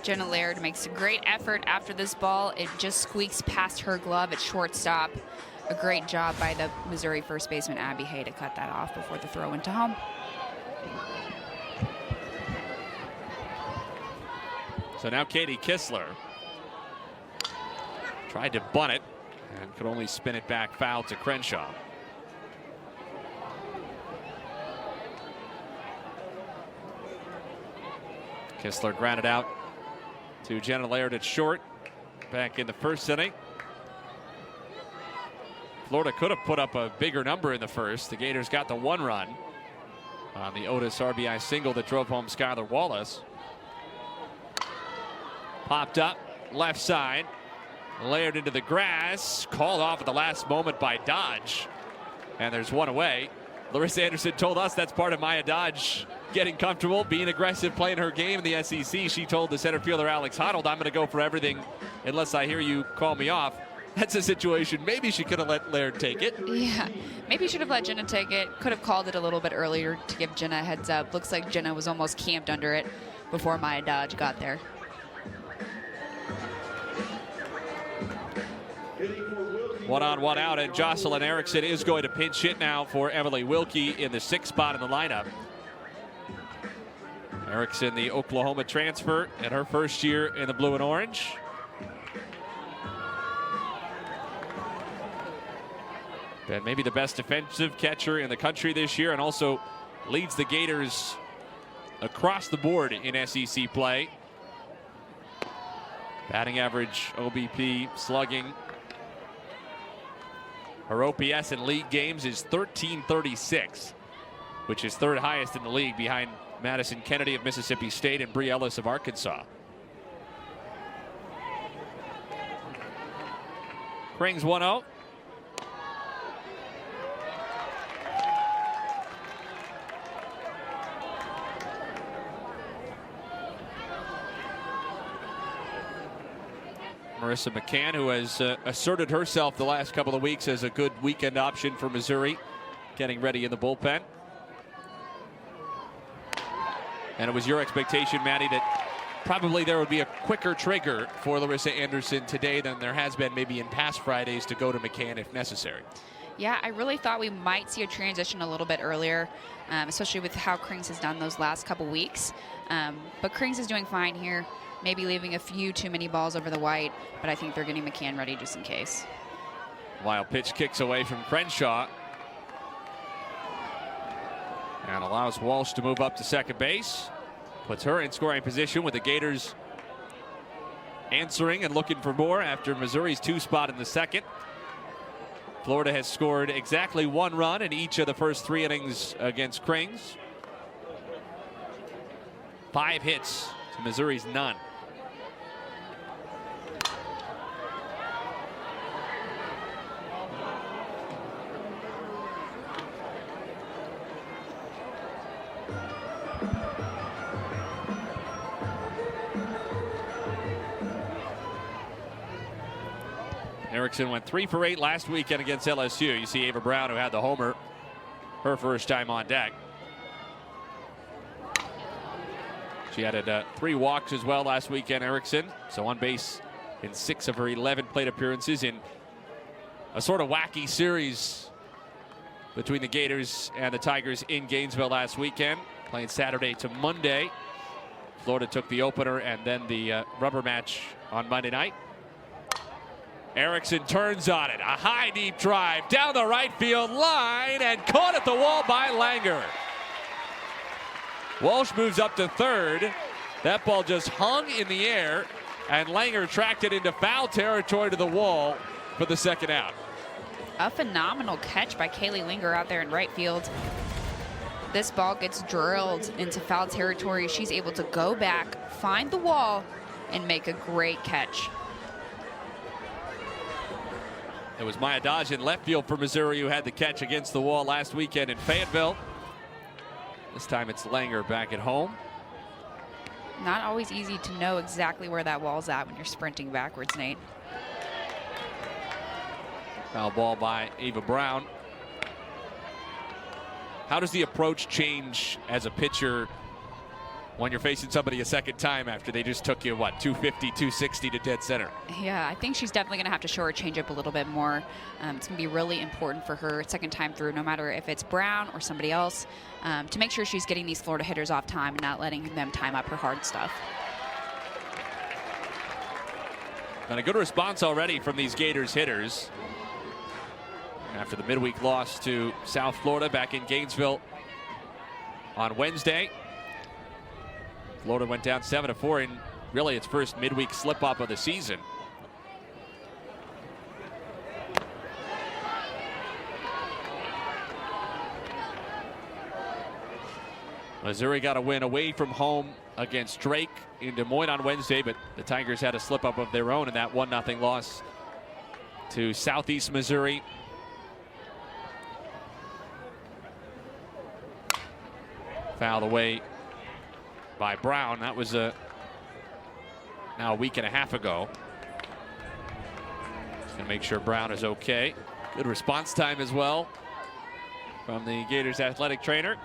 [SPEAKER 2] Jenna Laird makes a great effort after this ball. It just squeaks past her glove at shortstop. A great job by the Missouri first baseman Abby Hay to cut that off before the throw into home.
[SPEAKER 1] So now Katie Kistler tried to bunt it and could only spin it back foul to Crenshaw. Kistler grounded out to Jenna Laird at short back in the first inning. Florida could have put up a bigger number in the first. The Gators got the 1 run on the Otis RBI single that drove home Skylar Wallace. Popped up left side. Layered into the grass. Called off at the last moment by Dodge. And there's one away. Larissa Anderson told us that's part of Maya Dodge getting comfortable, being aggressive, playing her game in the SEC. She told the center fielder Alex Honnold, I'm going to go for everything unless I hear you call me off. That's a situation. Maybe she could have let Laird take it.
[SPEAKER 2] Yeah, maybe should have let Jenna take it. Could have called it a little bit earlier to give Jenna a heads up. Looks like Jenna was almost camped under it before Maya Dodge got there.
[SPEAKER 1] One on, one out, and Jocelyn Erickson is going to pinch hit now for Emily Wilkie in the 6th spot in the lineup. Erickson, the Oklahoma transfer, in her first year in the blue and orange. And maybe the best defensive catcher in the country this year, and also leads the Gators across the board in SEC play. Batting average, OBP, slugging. Her OPS in league games is 1336, which is 3rd highest in the league behind Madison Kennedy of Mississippi State and Bree Ellis of Arkansas. Krings 1-0. Marissa McCann, who has asserted herself the last couple of weeks as a good weekend option for Missouri, getting ready in the bullpen. And it was your expectation, Maddie, that probably there would be a quicker trigger for Larissa Anderson today than there has been maybe in past Fridays to go to McCann if necessary.
[SPEAKER 2] Yeah, I really thought we might see a transition a little bit earlier, especially with how Krings has done those last couple weeks. But Krings is doing fine here. Maybe leaving a few too many balls over the white, but I think they're getting McCann ready just in case.
[SPEAKER 1] Wild pitch kicks away from Crenshaw. And allows Walsh to move up to second base. Puts her in scoring position with the Gators answering and looking for more after Missouri's 2 spot in the second. Florida has scored exactly 1 run in each of the first 3 innings against Krings. 5 hits to Missouri's none. Erickson went 3 for 8 last weekend against LSU. You see Ava Brown, who had the homer, her first time on deck. She added 3 walks as well last weekend, Erickson. So on base in 6 of her 11 plate appearances in a sort of wacky series between the Gators and the Tigers in Gainesville last weekend. Playing Saturday to Monday. Florida took the opener and then the rubber match on Monday night. Erickson turns on it. A high, deep drive down the right field line and caught at the wall by Langer. Walsh moves up to third. That ball just hung in the air, and Langer tracked it into foul territory to the wall for the second out.
[SPEAKER 2] A phenomenal catch by Kaylee Langer out there in right field. This ball gets drilled into foul territory. She's able to go back, find the wall, and make a great catch.
[SPEAKER 1] It was Maya Dodge in left field for Missouri who had the catch against the wall last weekend in Fayetteville. This time it's Langer back at home.
[SPEAKER 2] Not always easy to know exactly where that wall's at when you're sprinting backwards, Nate.
[SPEAKER 1] Foul ball by Ava Brown. How does the approach change as a pitcher when you're facing somebody a second time after they just took you, what, 250, 260 to dead center?
[SPEAKER 2] Yeah, I think she's definitely going to have to show her changeup a little bit more. It's going to be really important for her second time through, no matter if it's Brown or somebody else, to make sure she's getting these Florida hitters off time and not letting them time up her hard stuff.
[SPEAKER 1] And a good response already from these Gators hitters after the midweek loss to South Florida back in Gainesville on Wednesday. Florida went down 7-4 in really its first midweek slip-up of the season. Missouri got a win away from home against Drake in Des Moines on Wednesday, but the Tigers had a slip-up of their own in that 1-0 loss to Southeast Missouri. Fouled away by Brown. That was now a week and a half ago. Just gonna make sure Brown is okay. Good response time as well from the Gators athletic trainer.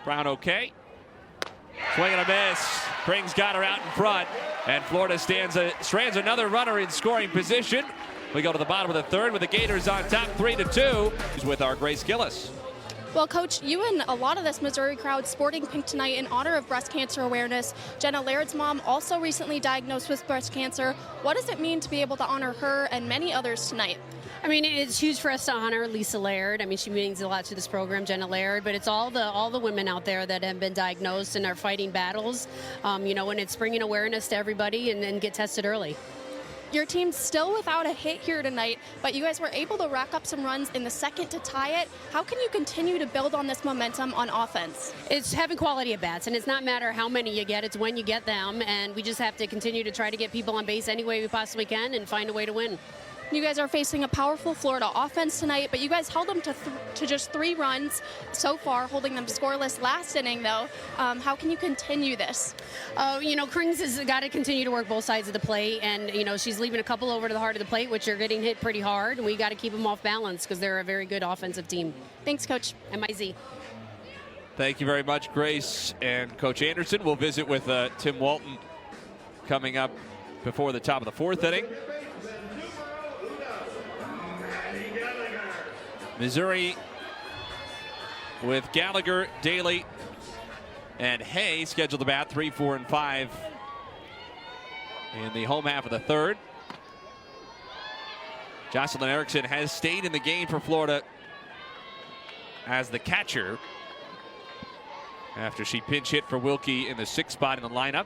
[SPEAKER 1] Brown okay. Swing and a miss. Krings got her out in front, and Florida strands another runner in scoring position. We go to the bottom of the third with the Gators on top 3-2. With our Grace Gillis.
[SPEAKER 4] Well, Coach, you and a lot of this Missouri crowd sporting pink tonight in honor of breast cancer awareness. Jenna Laird's mom also recently diagnosed with breast cancer. What does it mean to be able to honor her and many others tonight?
[SPEAKER 5] I mean, it's huge for us to honor Lisa Laird. I mean, she means a lot to this program, Jenna Laird, but it's all the women out there that have been diagnosed and are fighting battles, and it's bringing awareness to everybody and get tested early.
[SPEAKER 4] Your team's still without a hit here tonight, but you guys were able to rack up some runs in the second to tie it. How can you continue to build on this momentum on offense?
[SPEAKER 5] It's having quality at bats, and it's not matter how many you get, it's when you get them, and we just have to continue to try to get people on base any way we possibly can and find a way to win.
[SPEAKER 4] You guys are facing a powerful Florida offense tonight, but you guys held them to just 3 runs so far, holding them scoreless last inning, though. How can you continue this?
[SPEAKER 5] Krings has got to continue to work both sides of the plate, and, she's leaving a couple over to the heart of the plate, which are getting hit pretty hard, and we got to keep them off balance because they're a very good offensive team.
[SPEAKER 4] Thanks, Coach.
[SPEAKER 5] MIZ.
[SPEAKER 1] Thank you very much, Grace and Coach Anderson. We'll visit with Tim Walton coming up before the top of the 4th inning. Missouri with Gallagher, Daly, and Hay scheduled to bat 3, 4, and 5 in the home half of the third. Jocelyn Erickson has stayed in the game for Florida as the catcher after she pinch hit for Wilkie in the 6th spot in the lineup.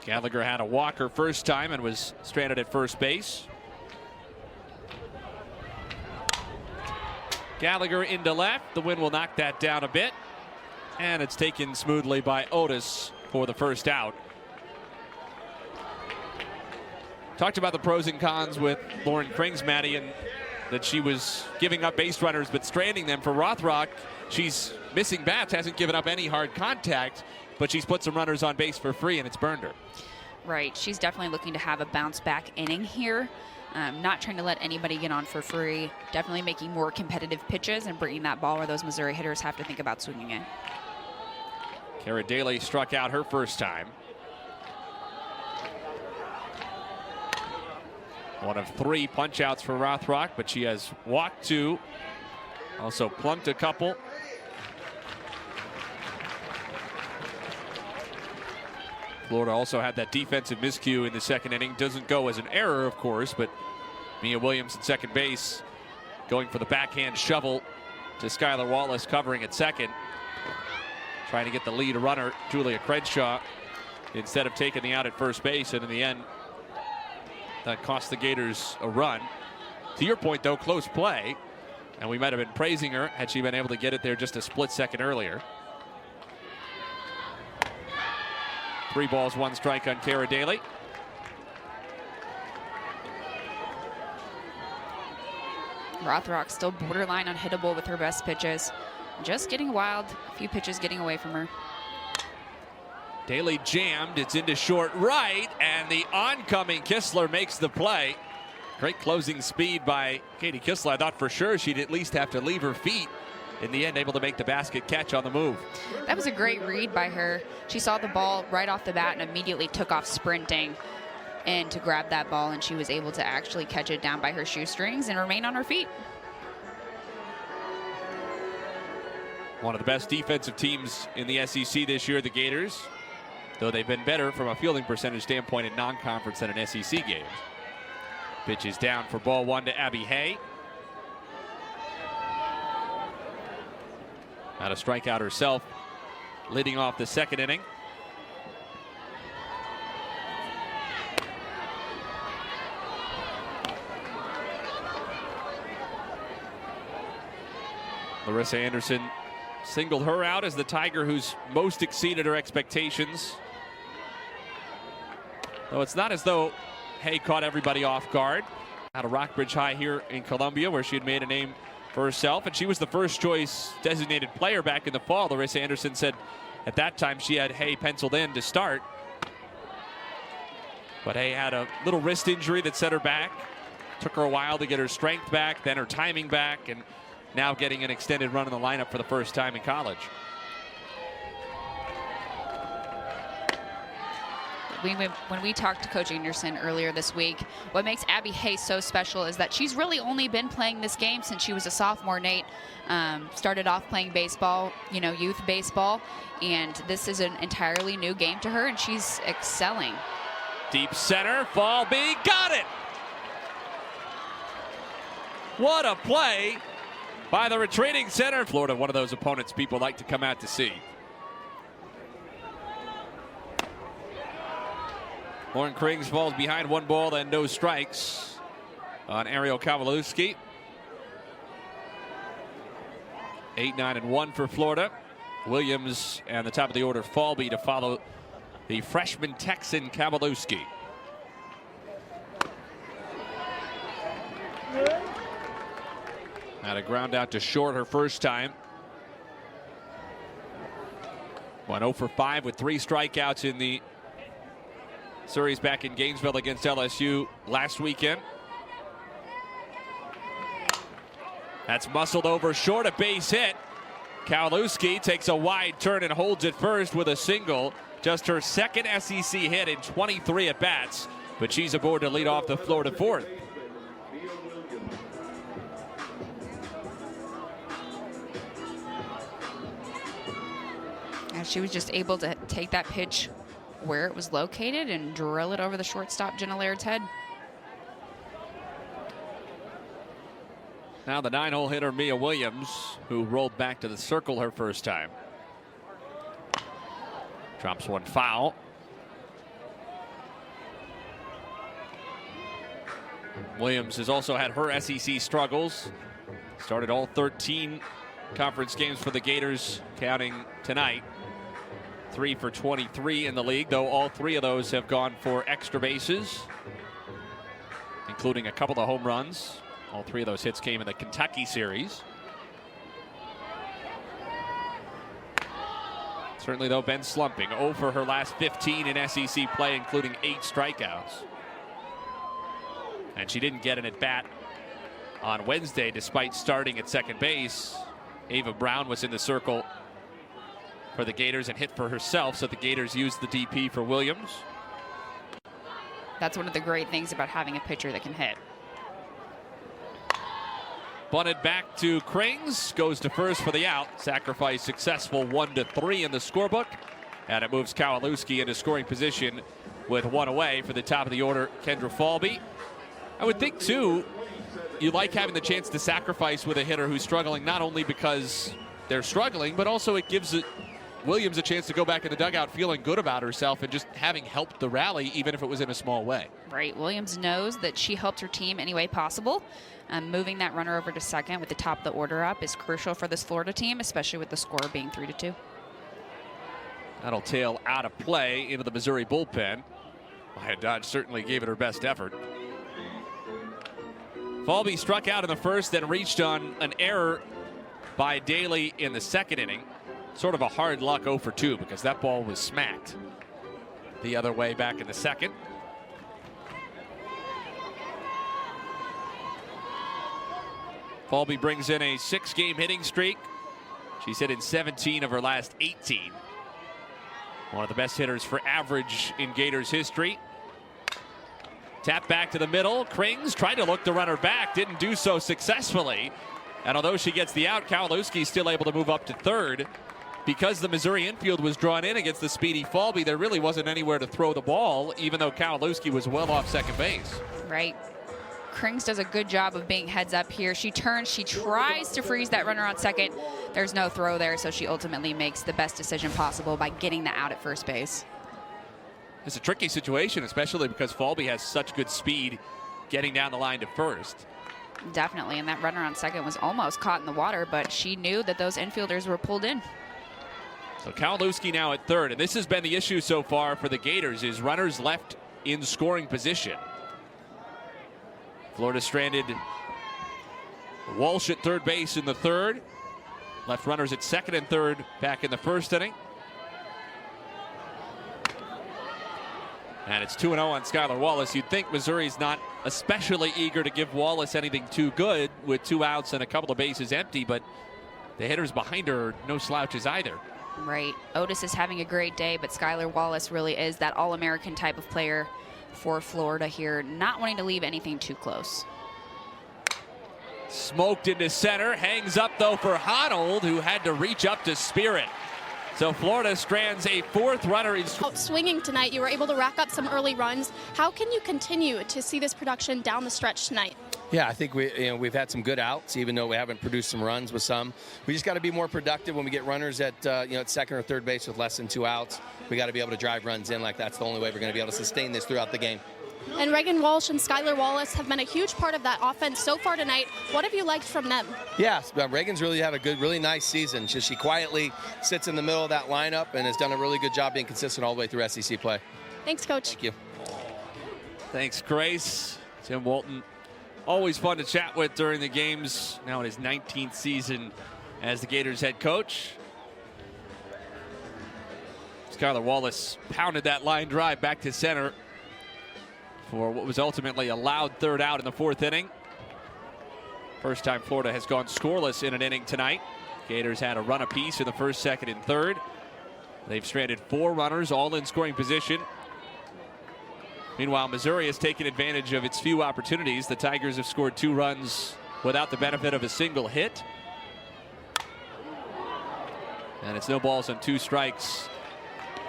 [SPEAKER 1] Gallagher had a walk her first time and was stranded at first base. Gallagher into left. The wind will knock that down a bit. And it's taken smoothly by Otis for the first out. Talked about the pros and cons with Lauren Krings, Maddie, and that she was giving up base runners but stranding them. For Rothrock, she's missing bats, hasn't given up any hard contact, but she's put some runners on base for free, and it's burned her.
[SPEAKER 2] Right, she's definitely looking to have a bounce back inning here. Not trying to let anybody get on for free. Definitely making more competitive pitches and bringing that ball where those Missouri hitters have to think about swinging it.
[SPEAKER 1] Kara Daly struck out her first time. One of 3 punch outs for Rothrock, but she has walked 2, also plunked a couple. Florida also had that defensive miscue in the second inning. Doesn't go as an error, of course, but Mia Williams at second base going for the backhand shovel to Skylar Wallace covering at second. trying to get the lead runner, Julia Crenshaw, instead of taking the out at first base. And in the end, that cost the Gators a run. To your point, though, close play. And we might have been praising her had she been able to get it there just a split second earlier. 3 balls, 1 strike on Kara Daly.
[SPEAKER 2] Rothrock still borderline unhittable with her best pitches. Just getting wild, a few pitches getting away from her.
[SPEAKER 1] Daly jammed, it's into short right, and the oncoming Kistler makes the play. Great closing speed by Katie Kistler. I thought for sure she'd at least have to leave her feet. In the end, able to make the basket catch on the move.
[SPEAKER 2] That was a great read by her. She saw the ball right off the bat and immediately took off sprinting and to grab that ball, and she was able to actually catch it down by her shoestrings and remain on her feet.
[SPEAKER 1] One of the best defensive teams in the SEC this year, the Gators, though they've been better from a fielding percentage standpoint in non-conference than in SEC games. Pitch is down for ball 1 to Abby Hay. Not a strikeout herself, leading off the second inning. Larissa Anderson singled her out as the Tiger who's most exceeded her expectations. Though it's not as though Hay caught everybody off guard. Out of Rockbridge High here in Columbia, where she had made a name for herself, and she was the first choice designated player back in the fall. Larissa Anderson said at that time she had Hay penciled in to start. But Hay had a little wrist injury that set her back. Took her a while to get her strength back, then her timing back, and now getting an extended run in the lineup for the first time in college.
[SPEAKER 2] When we talked to Coach Anderson earlier this week, what makes Abby Hay so special is that she's really only been playing this game since she was a sophomore. Nate started off playing baseball, youth baseball, and this is an entirely new game to her, and she's excelling.
[SPEAKER 1] Deep center, Falby, got it! What a play by the retreating center. Florida, one of those opponents people like to come out to see. Lauren Krings falls behind 1 ball and no strikes on Ariel Kowalewski. 8-9-1 for Florida. Williams and the top of the order Falby to follow the freshman Texan Kowalewski. Had a ground out to short her first time. Went 0 for 5 with 3 strikeouts in the series back in Gainesville against LSU last weekend. That's muscled over short, a base hit. Kowalewski takes a wide turn and holds it first with a single. Just her second SEC hit in 23 at-bats, but she's aboard to lead off the Florida 4th.
[SPEAKER 2] And she was just able to take that pitch where it was located and drill it over the shortstop Jenna Laird's head.
[SPEAKER 1] Now the 9-hole hitter Mia Williams, who rolled back to the circle her first time. Drops 1 foul. Williams has also had her SEC struggles. Started all 13 conference games for the Gators, counting tonight. 3 for 23 in the league, though all 3 of those have gone for extra bases, including a couple of home runs. All 3 of those hits came in the Kentucky series. Certainly, though, been slumping. 0 for her last 15 in SEC play, including 8 strikeouts. And she didn't get an at-bat on Wednesday, despite starting at second base. Ava Brown was in the circle for the Gators and hit for herself, so the Gators used the DP for Williams.
[SPEAKER 2] That's one of the great things about having a pitcher that can hit.
[SPEAKER 1] Bunted back to Krings, goes to first for the out. Sacrifice successful, 1-3 in the scorebook. And it moves Kowalewski into scoring position with 1 away for the top of the order, Kendra Falby. I would think, too, you like having the chance to sacrifice with a hitter who's struggling, not only because they're struggling, but also it gives Williams a chance to go back in the dugout feeling good about herself and just having helped the rally, even if it was in a small way.
[SPEAKER 2] Right. Williams knows that she helped her team any way possible. Moving that runner over to second with the top of the order up is crucial for this Florida team, especially with the score being 3-2.
[SPEAKER 1] That'll tail out of play into the Missouri bullpen. Maya Dodge certainly gave it her best effort. Falby struck out in the first, then reached on an error by Daly in the second inning. Sort of a hard luck 0 for 2 because that ball was smacked the other way back in the second. Falby brings in a 6-game hitting streak. She's hit in 17 of her last 18. One of the best hitters for average in Gators history. Tap back to the middle. Krings tried to look the runner back, didn't do so successfully. And although she gets the out, Kowalewski still able to move up to third. Because the Missouri infield was drawn in against the speedy Falby, there really wasn't anywhere to throw the ball, even though Kowalewski was well off second base.
[SPEAKER 2] Right. Krings does a good job of being heads up here. She turns, she tries to freeze that runner on second. There's no throw there, so she ultimately makes the best decision possible by getting the out at first base.
[SPEAKER 1] It's a tricky situation, especially because Falby has such good speed getting down the line to first.
[SPEAKER 2] Definitely, and that runner on second was almost caught in the water, but she knew that those infielders were pulled in.
[SPEAKER 1] So Kowalewski now at third, and this has been the issue so far for the Gators, is runners left in scoring position. Florida stranded Walsh at third base in the third. Left runners at second and third back in the first inning. And it's 2-0 on Skylar Wallace. You'd think Missouri's not especially eager to give Wallace anything too good with 2 outs and a couple of bases empty, but the hitters behind her are no slouches either.
[SPEAKER 2] Right. Otis is having a great day, but Skylar Wallace really is that All-American type of player for Florida here, not wanting to leave anything too close.
[SPEAKER 1] Smoked into center, hangs up though for Honold, who had to reach up to spear it. So Florida strands a 4th runner in.
[SPEAKER 4] Out swinging tonight, you were able to rack up some early runs. How can you continue to see this production down the stretch tonight?
[SPEAKER 6] Yeah, I think we've had some good outs, even though we haven't produced some runs with some. We just got to be more productive when we get runners at at second or third base with less than 2 outs. We got to be able to drive runs in. Like that's the only way we're going to be able to sustain this throughout the game.
[SPEAKER 4] And Reagan Walsh and Skylar Wallace have been a huge part of that offense so far tonight. What have you liked from them? Yeah,
[SPEAKER 6] Reagan's really had a really nice season. She quietly sits in the middle of that lineup and has done a really good job being consistent all the way through SEC play.
[SPEAKER 4] Thanks, Coach.
[SPEAKER 6] Thank you.
[SPEAKER 1] Thanks, Grace. Tim Walton, always fun to chat with during the games. Now in his 19th season as the Gators head coach. Skylar Wallace pounded that line drive back to center for what was ultimately a loud 3rd out in the 4th inning. First time Florida has gone scoreless in an inning tonight. Gators had a run apiece in the 1st, 2nd, and 3rd. They've stranded 4 runners, all in scoring position. Meanwhile, Missouri has taken advantage of its few opportunities. The Tigers have scored 2 runs without the benefit of a single hit. And it's no balls and 2 strikes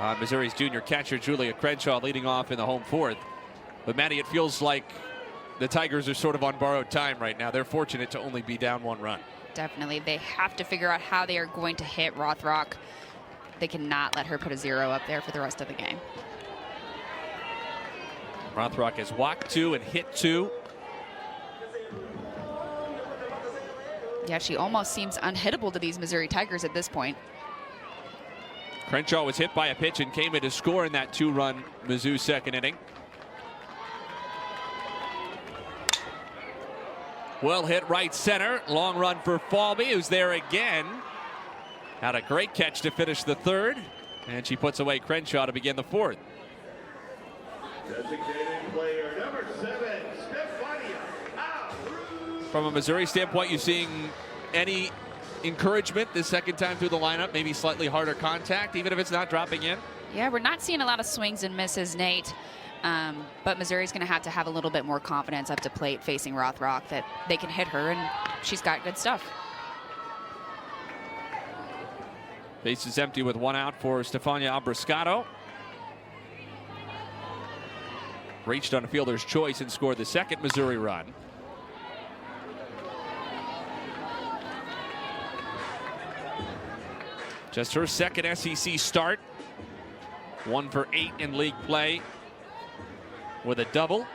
[SPEAKER 1] on Missouri's junior catcher, Julia Crenshaw, leading off in the home 4th. But, Maddie, it feels like the Tigers are sort of on borrowed time right now. They're fortunate to only be down 1 run.
[SPEAKER 2] Definitely. They have to figure out how they are going to hit Rothrock. They cannot let her put a 0 up there for the rest of the game.
[SPEAKER 1] Rothrock has walked 2 and hit 2.
[SPEAKER 2] Yeah, she almost seems unhittable to these Missouri Tigers at this point.
[SPEAKER 1] Crenshaw was hit by a pitch and came in to score in that 2-run Mizzou 2nd inning. Well hit right center. Long run for Falby, who's there again. Had a great catch to finish the 3rd. And she puts away Crenshaw to begin the 4th.
[SPEAKER 3] Designated player number 7, Stefania out.
[SPEAKER 1] From a Missouri standpoint, you seeing any encouragement this 2nd time through the lineup? Maybe slightly harder contact, even if it's not dropping in?
[SPEAKER 2] Yeah, we're not seeing a lot of swings and misses, Nate. But Missouri's going to have a little bit more confidence up to plate facing Rothrock that they can hit her, and she's got good stuff.
[SPEAKER 1] Base is empty with 1 out for Stefania Abbruscato. Reached on a fielder's choice and scored the 2nd Missouri run. Just her second SEC start. 1 for 8 in league play with a double.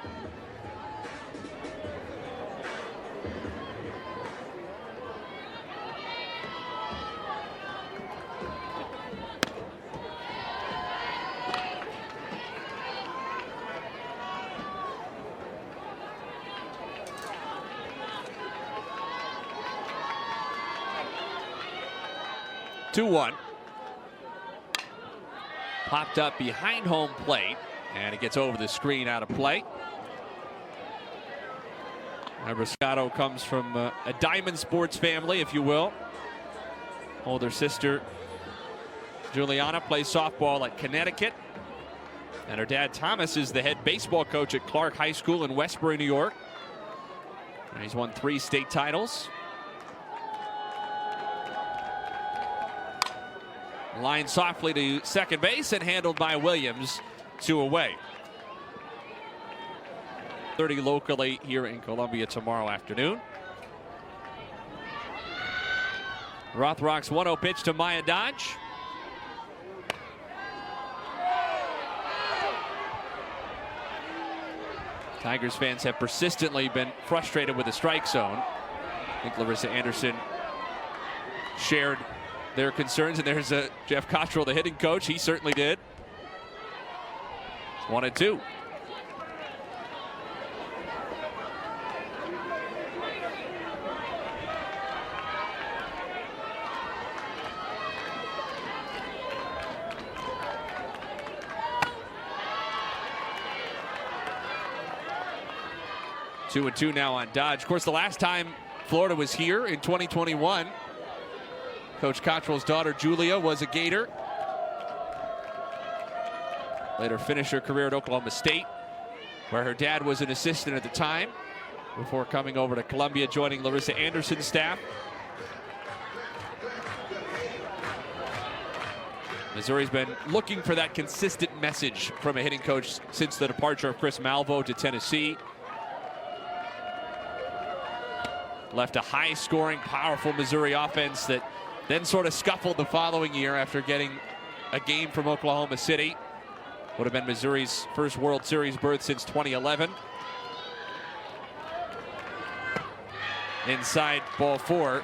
[SPEAKER 1] Two-one. Popped up behind home plate, and it gets over the screen out of play. Brascato comes from a diamond sports family, if you will. Older sister Juliana plays softball at Connecticut, and her dad Thomas is the head baseball coach at Clark High School in Westbury, New York. And he's won 3 state titles. Line softly to second base and handled by Williams. 2 away. 30 locally here in Columbia tomorrow afternoon. Rothrock's 1-0 pitch to Maya Dodge. Tigers fans have persistently been frustrated with the strike zone. I think Larissa Anderson shared their concerns, and there's Jeff Cottrell, the hitting coach. He certainly did. 1-2. Two and two now on Dodge. Of course, the last time Florida was here in 2021, Coach Cottrell's daughter Julia was a Gator. Later finished her career at Oklahoma State, where her dad was an assistant at the time, before coming over to Columbia, joining Larissa Anderson's staff. Missouri's been looking for that consistent message from a hitting coach since the departure of Chris Malvo to Tennessee. Left a high-scoring, powerful Missouri offense that then sort of scuffled the following year after getting a game from Oklahoma City. Would have been Missouri's first World Series berth since 2011. Inside ball 4.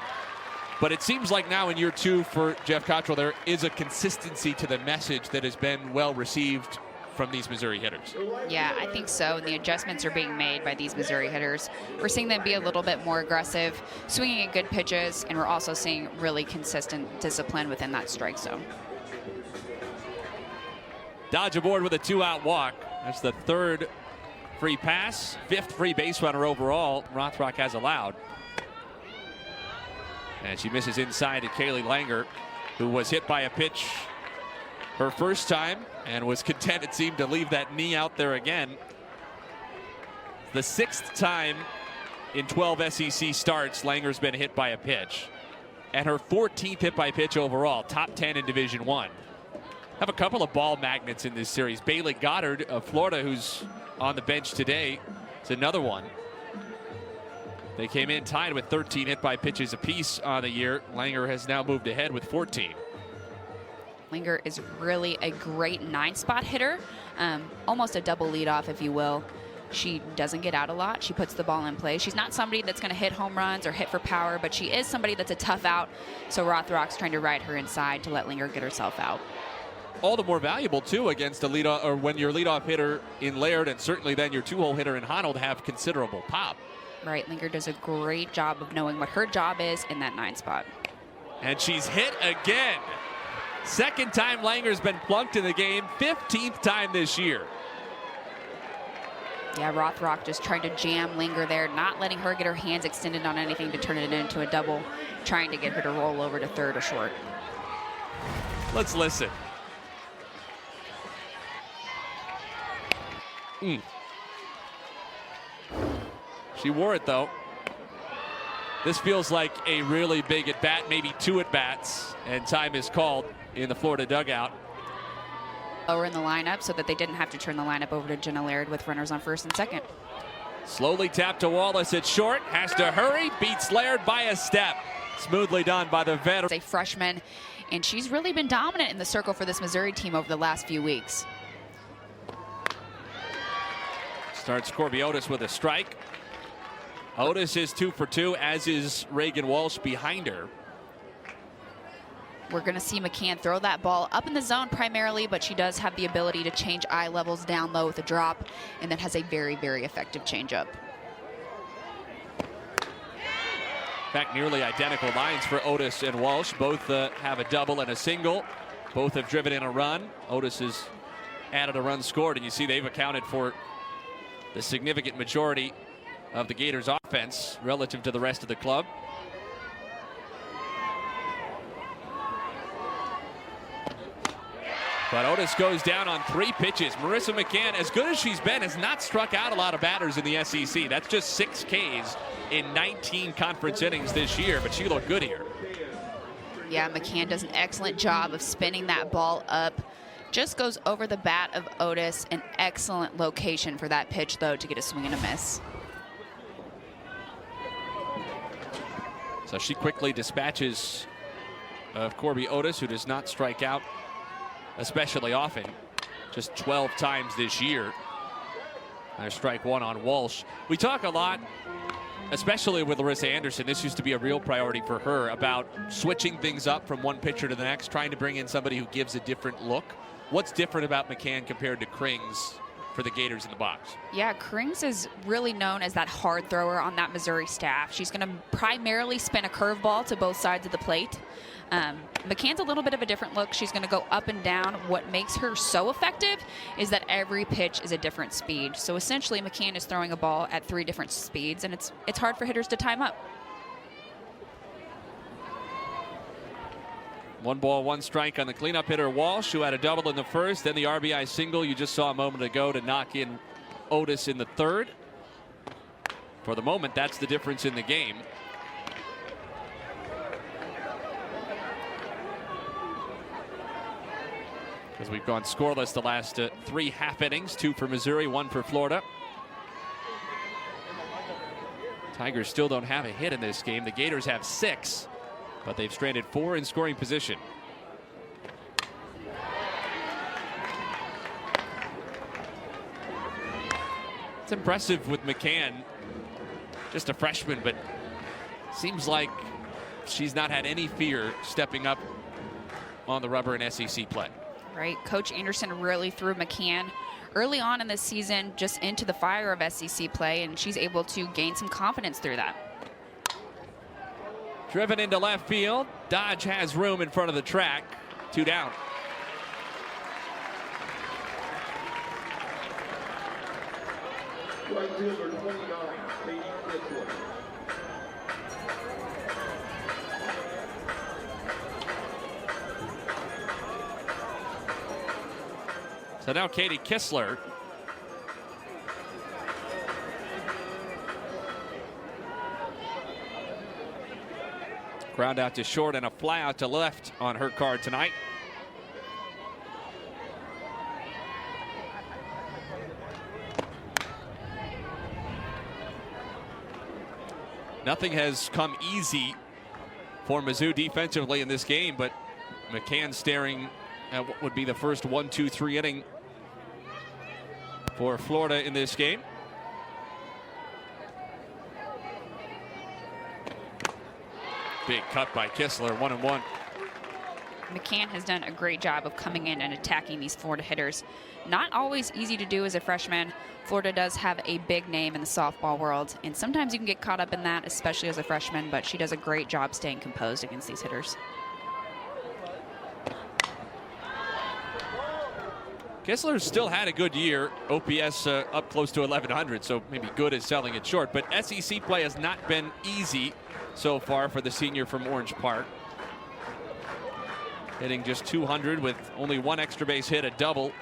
[SPEAKER 1] But it seems like now in year 2 for Jeff Cottrell, there is a consistency to the message that has been well received from these Missouri hitters.
[SPEAKER 2] Yeah, I think so. And the adjustments are being made by these Missouri hitters. We're seeing them be a little bit more aggressive, swinging at good pitches, and we're also seeing really consistent discipline within that strike zone.
[SPEAKER 1] Dodge aboard with a 2-out walk. That's the 3rd free pass, 5th free base runner overall Rothrock has allowed. And she misses inside to Kaylee Langer, who was hit by a pitch her first time and was content, it seemed, to leave that knee out there again. The 6th time in 12 SEC starts Langer's been hit by a pitch, and her 14th hit by pitch overall, top 10 in Division I. Have a couple of ball magnets in this series. Bailey Goddard of Florida, who's on the bench today, is another one. They came in tied with 13 hit by pitches apiece on the year. Langer has now moved ahead with 14.
[SPEAKER 2] Langer is really a great 9-spot hitter, almost a double leadoff, if you will. She doesn't get out a lot. She puts the ball in play. She's not somebody that's going to hit home runs or hit for power, but she is somebody that's a tough out. So Rothrock's trying to ride her inside to let Langer get herself out.
[SPEAKER 1] All the more valuable too against a leadoff, or when your leadoff hitter in Laird and certainly then your 2-hole hitter in Honnold have considerable pop.
[SPEAKER 2] Right, Langer does a great job of knowing what her job is in that 9 spot.
[SPEAKER 1] And she's hit again. Second time Langer's been plunked in the game, 15th time this year.
[SPEAKER 2] Yeah, Rothrock just trying to jam Langer there, not letting her get her hands extended on anything to turn it into a double, trying to get her to roll over to third or short.
[SPEAKER 1] Let's listen. She wore it, though. This feels like a really big at-bat, maybe 2 at-bats, and time is called in the Florida dugout.
[SPEAKER 2] Lower in the lineup so that they didn't have to turn the lineup over to Jenna Laird with runners on first and second.
[SPEAKER 1] Slowly tapped to Wallace at short, has to hurry, beats Laird by a step. Smoothly done by the veteran.
[SPEAKER 2] A freshman and she's really been dominant in the circle for this Missouri team over the last few weeks.
[SPEAKER 1] Starts Corby Otis with a strike. Otis is 2 for 2, as is Reagan Walsh behind her.
[SPEAKER 2] We're going to see McCann throw that ball up in the zone primarily, but she does have the ability to change eye levels down low with a drop, and then has a very, very effective changeup.
[SPEAKER 1] In fact, nearly identical lines for Otis and Walsh. Both have a double and a single. Both have driven in a run. Otis has added a run scored, and you see they've accounted for the significant majority of the Gators' offense relative to the rest of the club. But Otis goes down on 3 pitches. Marissa McCann, as good as she's been, has not struck out a lot of batters in the SEC. That's just 6 Ks in 19 conference innings this year, but she looked good here.
[SPEAKER 2] Yeah, McCann does an excellent job of spinning that ball up. Just goes over the bat of Otis. An excellent location for that pitch, though, to get a swing and a miss.
[SPEAKER 1] So she quickly dispatches of Corby Otis, who does not strike out especially often, just 12 times this year. There's strike 1 on Walsh. We talk a lot, especially with Larissa Anderson, this used to be a real priority for her, about switching things up from one pitcher to the next, trying to bring in somebody who gives a different look. What's different about McCann compared to Krings for the Gators in the box?
[SPEAKER 2] Yeah, Krings is really known as that hard thrower on that Missouri staff. She's going to primarily spin a curveball to both sides of the plate. McCann's a little bit of a different look. She's going to go up and down. What makes her so effective is that every pitch is a different speed. So essentially, McCann is throwing a ball at 3 different speeds, and it's hard for hitters to time up.
[SPEAKER 1] 1 ball, 1 strike on the cleanup hitter Walsh, who had a double in the first, then the RBI single you just saw a moment ago to knock in Otis in the third. For the moment, that's the difference in the game. As we've gone scoreless the last 3 half innings, 2 for Missouri, 1 for Florida. Tigers still don't have a hit in this game. The Gators have 6, but they've stranded 4 in scoring position. It's impressive with McCann, just a freshman, but seems like she's not had any fear stepping up on the rubber in SEC play.
[SPEAKER 2] Right, Coach Anderson really threw McCann early on in the season just into the fire of SEC play, and she's able to gain some confidence through that.
[SPEAKER 1] Driven into left field. Dodge has room in front of the track. 2 down.
[SPEAKER 3] Right fielder 29, Katie Kissler.
[SPEAKER 1] So now Katie Kissler. Ground out to short and a fly out to left on her card tonight. Nothing has come easy for Mizzou defensively in this game, but McCann staring at what would be the first 1-2-3 inning for Florida in this game. Big cut by Kissler, 1-1.
[SPEAKER 2] McCann has done a great job of coming in and attacking these Florida hitters. Not always easy to do as a freshman. Florida does have a big name in the softball world, and sometimes you can get caught up in that, especially as a freshman, but she does a great job staying composed against these hitters.
[SPEAKER 1] Kissler's still had a good year. OPS up close to 1,100, so maybe good is selling it short. But SEC play has not been easy so far for the senior from Orange Park. Hitting just 200 with only 1 extra base hit, a double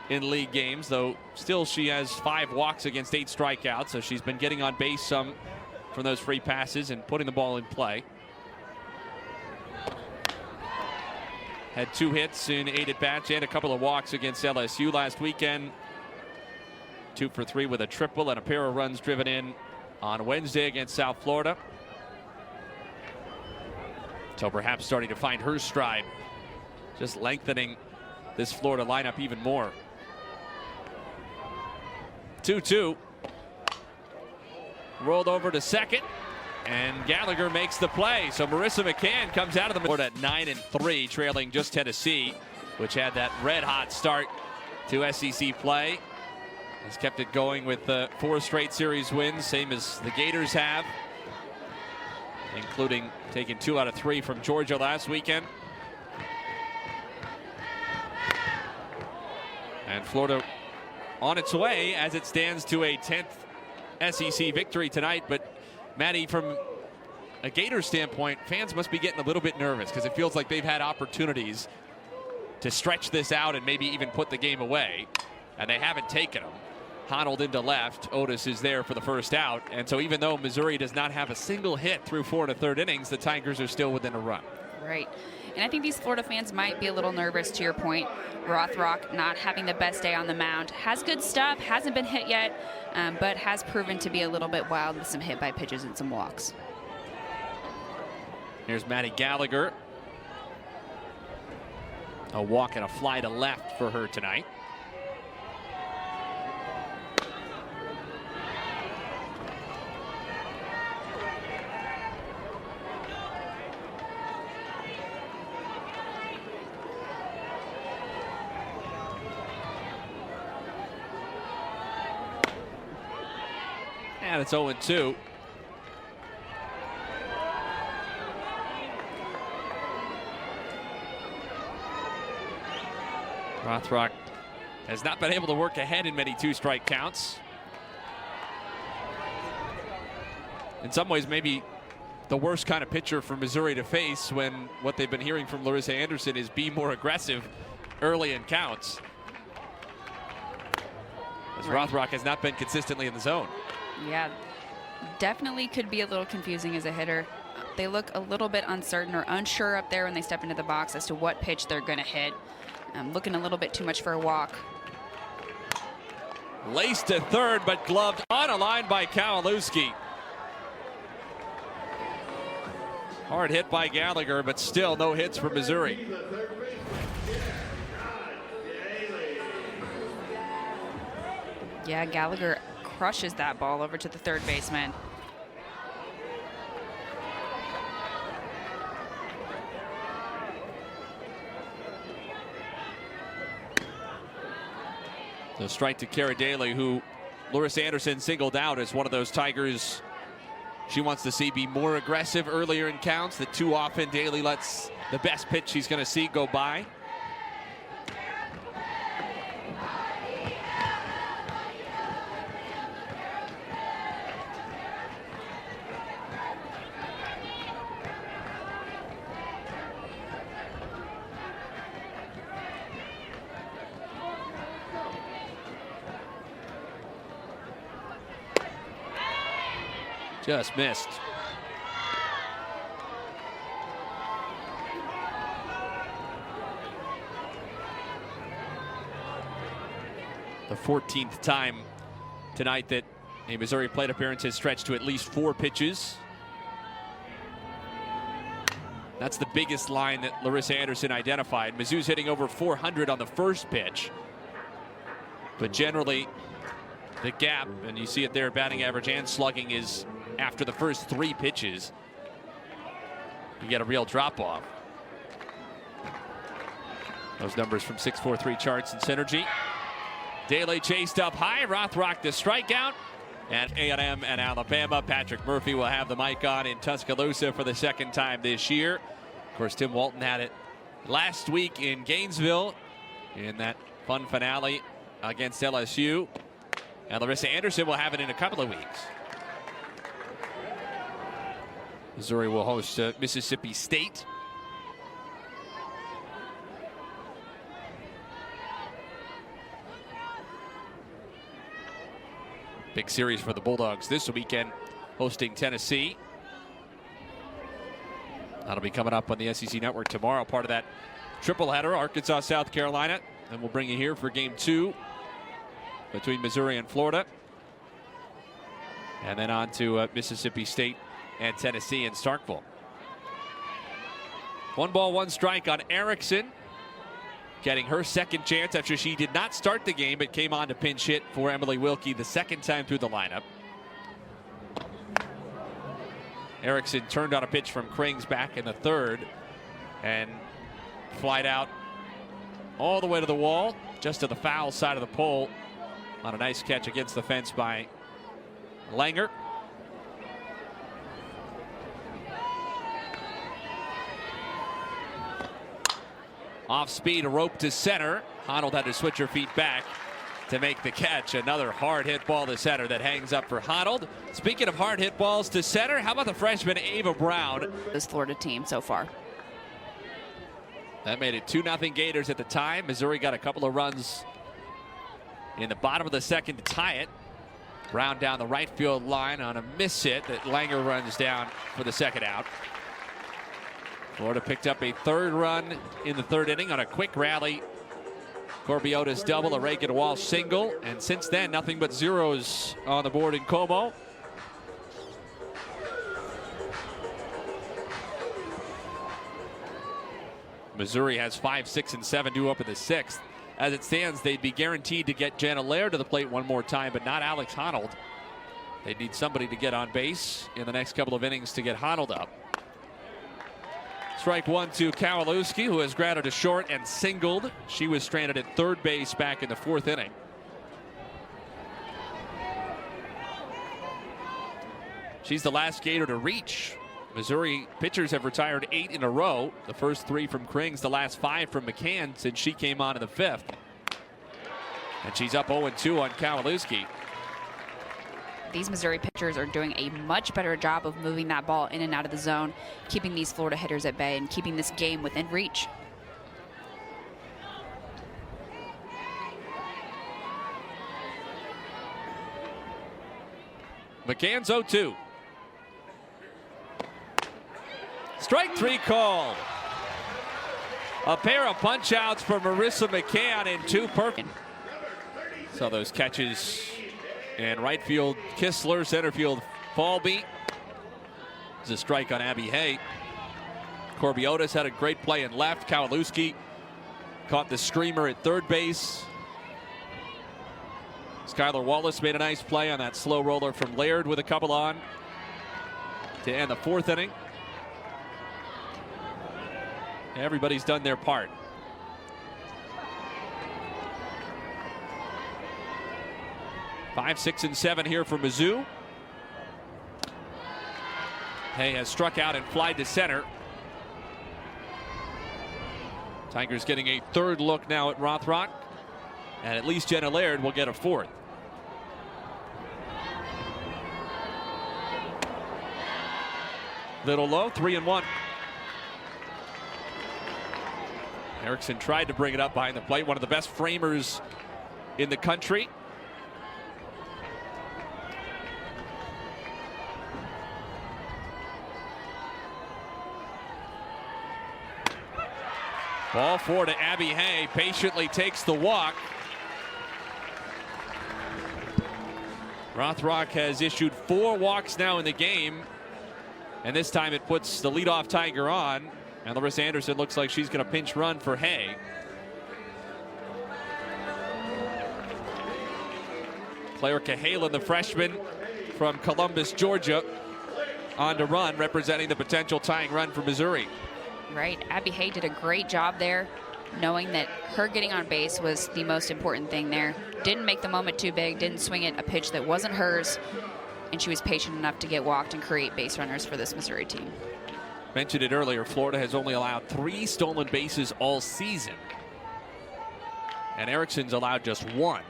[SPEAKER 1] in league games, though still she has 5 walks against 8 strikeouts, so she's been getting on base some from those free passes and putting the ball in play. Had 2 hits in 8 at-bats and a couple of walks against LSU last weekend. 2 for 3 with a triple and a pair of runs driven in on Wednesday against South Florida. So perhaps starting to find her stride just lengthening this Florida lineup even more. 2-2. Rolled over to second, and Gallagher makes the play. So Marissa McCann comes out of the Florida at 9-3, trailing just Tennessee, which had that red-hot start to SEC play. Has kept it going with 4 straight series wins, same as the Gators have, including taking 2 out of 3 from Georgia last weekend. And Florida on its way as it stands to a 10th SEC victory tonight. But Maddie, from a Gator standpoint, fans must be getting a little bit nervous because it feels like they've had opportunities to stretch this out and maybe even put the game away, and they haven't taken them. Honnold into left. Otis is there for the first out. And so even though Missouri does not have a single hit through 4 1/3 innings, the Tigers are still within a run.
[SPEAKER 2] Right. And I think these Florida fans might be a little nervous, to your point. Rothrock not having the best day on the mound. Has good stuff, hasn't been hit yet, but has proven to be a little bit wild with some hit by pitches and some walks.
[SPEAKER 1] Here's Maddie Gallagher. A walk and a fly to left for her tonight. And it's 0-2. Rothrock has not been able to work ahead in many 2-strike counts. In some ways, maybe the worst kind of pitcher for Missouri to face, when what they've been hearing from Larissa Anderson is be more aggressive early in counts. As Rothrock has not been consistently in the zone.
[SPEAKER 2] Yeah, definitely could be a little confusing as a hitter. They look a little bit uncertain or unsure up there when they step into the box as to what pitch they're going to hit. Looking a little bit too much for a walk.
[SPEAKER 1] Laced to third, but gloved on a line by Kowalewski. Hard hit by Gallagher, but still no hits for Missouri.
[SPEAKER 2] Yeah, Gallagher crushes that ball over to the third baseman.
[SPEAKER 1] The strike to Kara Daly, who Larissa Anderson singled out as one of those Tigers she wants to see be more aggressive earlier in counts. That too often Daly lets the best pitch she's going to see go by. Just missed. The 14th time tonight that a Missouri plate appearance has stretched to at least 4 pitches. That's the biggest line that Larissa Anderson identified. Mizzou's hitting over 400 on the first pitch. But generally, the gap, and you see it there, batting average and slugging, is after the first 3 pitches. You get a real drop-off. Those numbers from 643 Charts and Synergy. Daly chased up high. Rothrock the strikeout. And A&M and Alabama. Patrick Murphy will have the mic on in Tuscaloosa for the 2nd time this year. Of course, Tim Walton had it last week in Gainesville in that fun finale against LSU. And Larissa Anderson will have it in a couple of weeks. Missouri will host Mississippi State. Big series for the Bulldogs this weekend, hosting Tennessee. That'll be coming up on the SEC Network tomorrow, part of that triple header, Arkansas, South Carolina. And we'll bring you here for game 2 between Missouri and Florida. And then on to Mississippi State and Tennessee in Starkville. 1 ball, 1 strike on Erickson. getting her second chance after she did not start the game but came on to pinch hit for Emily Wilkie the second time through the lineup. Erickson turned on a pitch from Krings back in the third and flied out all the way to the wall, just to the foul side of the pole on a nice catch against the fence by Langer. Off speed, a rope to center. Honnold had to switch her feet back to make the catch. Another hard hit ball to center that hangs up for Honnold. Speaking of hard hit balls to center, how about the freshman Ava Brown?
[SPEAKER 2] This Florida team so far.
[SPEAKER 1] That made it 2-0 Gators at the time. Missouri got a couple of runs in the bottom of the second to tie it. Brown down the right field line on a miss hit that Langer runs down for the second out. Florida picked up a third run in the third inning on a quick rally. Corbiota's double, a Reagan Walsh single, and since then nothing but zeros on the board in Como. Missouri has 5, 6, and 7 due up in the sixth. As it stands, they'd be guaranteed to get Jenna Laird to the plate one more time, but not Alex Honnold. They need somebody to get on base in the next couple of innings to get Honnold up. Strike one to Kowalewski, who has grounded to short and singled. She was stranded at third base back in the fourth inning. She's the last Gator to reach. Missouri pitchers have retired 8 in a row. The first 3 from Krings, the last 5 from McCann since she came on in the fifth. And she's up 0-2 on Kowalewski.
[SPEAKER 2] These Missouri pitchers are doing a much better job of moving that ball in and out of the zone, keeping these Florida hitters at bay and keeping this game within reach.
[SPEAKER 1] McCann's 0-2. Strike 3 called. A pair of punch outs for Marissa McCann and 2 perfect. So those catches in right field, Kistler, center field, Falby. There's a strike on Abby Hay. Corbiota's had a great play in left. Kowalewski caught the streamer at third base. Skylar Wallace made a nice play on that slow roller from Laird with a couple on to end the fourth inning. Everybody's done their part. Five, 6, and 7 here for Mizzou. Hay has struck out and flied to center. Tigers getting a third look now at Rothrock, and at least Jenna Laird will get a fourth. Little low, 3-1. Erickson tried to bring it up behind the plate. One of the best framers in the country. Ball 4 to Abby Hay. Patiently takes the walk. Rothrock has issued 4 walks now in the game. And this time it puts the leadoff Tiger on. And Larissa Anderson looks like she's going to pinch run for Hay. Claire Cahalan, the freshman from Columbus, Georgia, on to run, representing the potential tying run for Missouri.
[SPEAKER 2] Right, Abby Hay did a great job there, knowing that her getting on base was the most important thing there. Didn't make the moment too big, didn't swing at a pitch that wasn't hers, and she was patient enough to get walked and create base runners for this Missouri team.
[SPEAKER 1] Mentioned it earlier, Florida has only allowed 3 stolen bases all season. And Erickson's allowed just 1.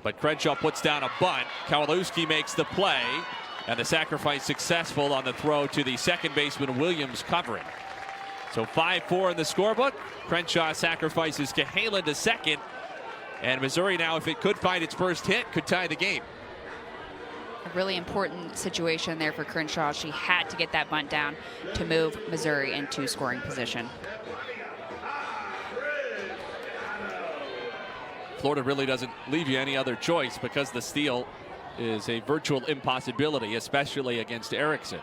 [SPEAKER 1] But Crenshaw puts down a bunt. Kowalewski makes the play. And the sacrifice successful on the throw to the second baseman Williams covering. So 5-4 in the scorebook. Crenshaw sacrifices Cahalan to second. And Missouri now, if it could find its first hit, could tie the game.
[SPEAKER 2] A really important situation there for Crenshaw. She had to get that bunt down to move Missouri into scoring position.
[SPEAKER 1] Florida really doesn't leave you any other choice because the steal is a virtual impossibility, especially against Erickson.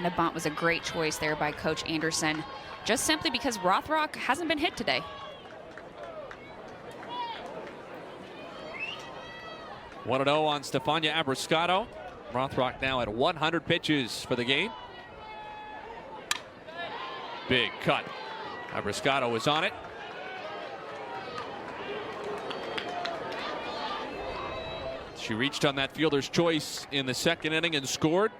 [SPEAKER 2] And the bunt was a great choice there by Coach Anderson, just simply because Rothrock hasn't been hit today.
[SPEAKER 1] One 1-0 on Stefania Abriscato. Rothrock now at 100 pitches for the game. Big cut. Abriscato was on it. She reached on that fielder's choice in the second inning and scored.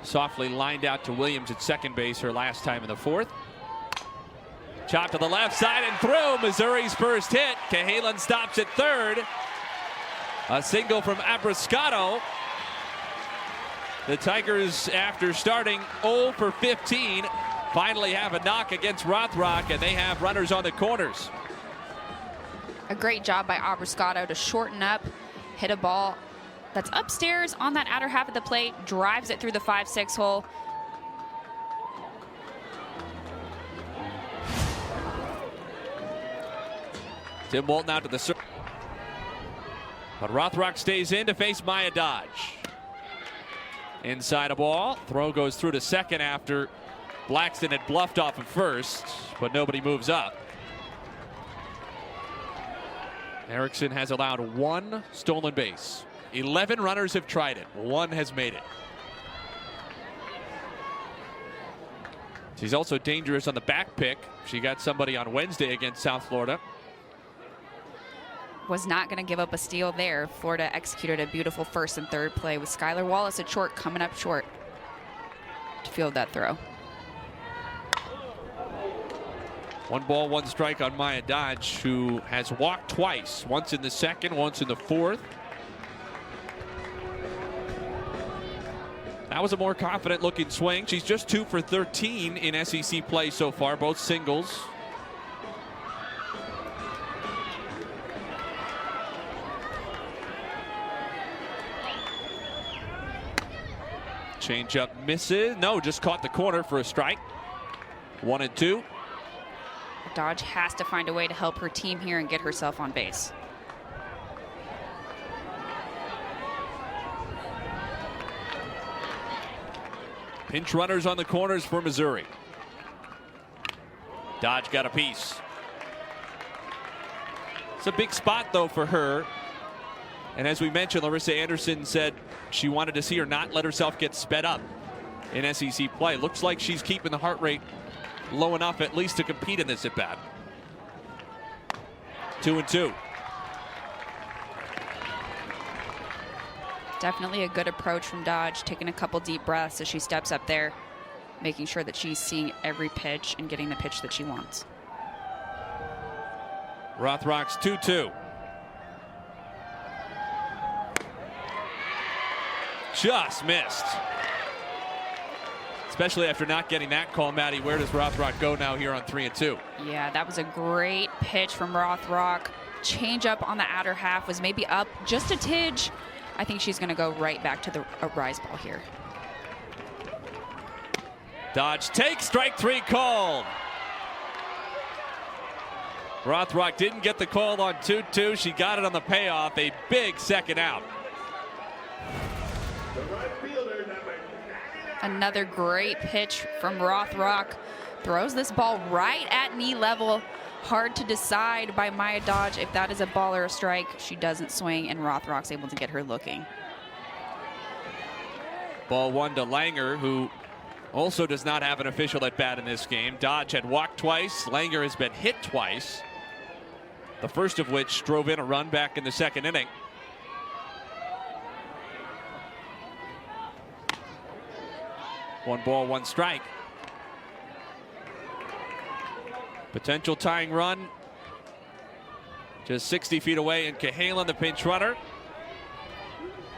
[SPEAKER 1] Softly lined out to Williams at second base her last time in the fourth. Chop to the left side and through. Missouri's first hit. Cahalan stops at third. A single from Abriscato. The Tigers, after starting 0 for 15, finally have a knock against Rothrock, and they have runners on the corners.
[SPEAKER 2] A great job by Abriscato to shorten up, hit a ball that's upstairs on that outer half of the plate, drives it through the 5-6 hole.
[SPEAKER 1] Tim Walton out to the circle. But Rothrock stays in to face Maya Dodge. Inside a ball. Throw goes through to second after Blackston had bluffed off of first, but nobody moves up. Erickson has allowed 1 stolen base. 11 runners have tried it. 1 has made it. She's also dangerous on the back pick. She got somebody on Wednesday against South Florida.
[SPEAKER 2] Was not going to give up a steal there. Florida executed a beautiful first and third play with Skylar Wallace at short, coming up short to field that throw.
[SPEAKER 1] 1 ball, 1 strike on Maya Dodge, who has walked twice, once in the second, once in the fourth. That was a more confident looking swing. She's just 2 for 13 in SEC play so far, both singles. Changeup misses. No, just caught the corner for a strike. 1-2.
[SPEAKER 2] Dodge has to find a way to help her team here and get herself on base.
[SPEAKER 1] Pinch runners on the corners for Missouri. Dodge got a piece. It's a big spot, though, for her. And as we mentioned, Larissa Anderson said she wanted to see her not let herself get sped up in SEC play. Looks like she's keeping the heart rate low enough at least to compete in this at bat. 2-2.
[SPEAKER 2] Definitely a good approach from Dodge, taking a couple deep breaths as she steps up there, making sure that she's seeing every pitch and getting the pitch that she wants.
[SPEAKER 1] Rothrock's 2-2. Just missed. Especially after not getting that call, Maddie. Where does Rothrock go now here on 3-2?
[SPEAKER 2] Yeah, that was a great pitch from Rothrock. Change up on the outer half was maybe up just a tidge. I think she's going to go right back to a rise ball here.
[SPEAKER 1] Dodge takes, strike 3 called. Rothrock didn't get the call on 2-2. She got it on the payoff. A big second out.
[SPEAKER 2] Another great pitch from Rothrock. Throws this ball right at knee level. Hard to decide by Maya Dodge if that is a ball or a strike. She doesn't swing, and Rothrock's able to get her looking.
[SPEAKER 1] Ball 1 to Langer, who also does not have an official at bat in this game. Dodge had walked twice. Langer has been hit twice. The first of which drove in a run back in the second inning. One ball, 1 strike. Potential tying run. Just 60 feet away, and Cahalan, the pinch runner.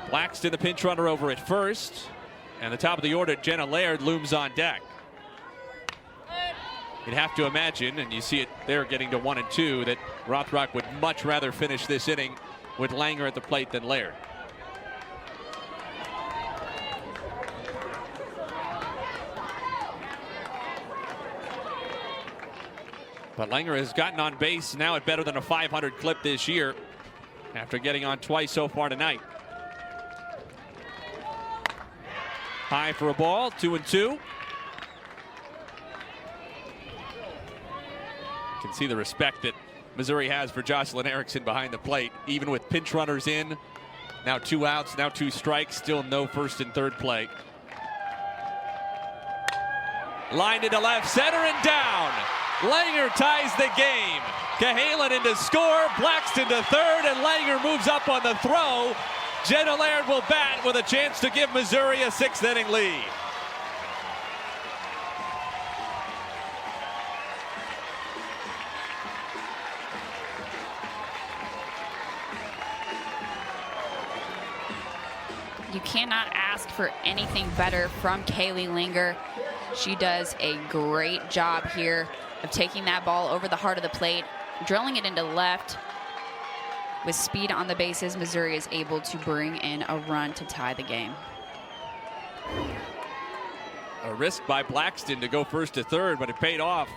[SPEAKER 1] Blackston, the pinch runner, over at first. And the top of the order, Jenna Laird, looms on deck. You'd have to imagine, and you see it there getting to 1-2, that Rothrock would much rather finish this inning with Langer at the plate than Laird. But Langer has gotten on base now at better than a 500 clip this year after getting on twice so far tonight. High for a ball, 2-2. Can see the respect that Missouri has for Jocelyn Erickson behind the plate, even with pinch runners in. Now 2 outs, now 2 strikes, still no first and third play. Lined into left center and down. Langer ties the game. Cahalan into score, Blackston to third, and Langer moves up on the throw. Jenna Laird will bat with a chance to give Missouri a 6th inning lead.
[SPEAKER 2] You cannot ask for anything better from Kaylee Langer. She does a great job here of taking that ball over the heart of the plate, drilling it into left. With speed on the bases, Missouri is able to bring in a run to tie the game.
[SPEAKER 1] A risk by Blackston to go first to third, but it paid off.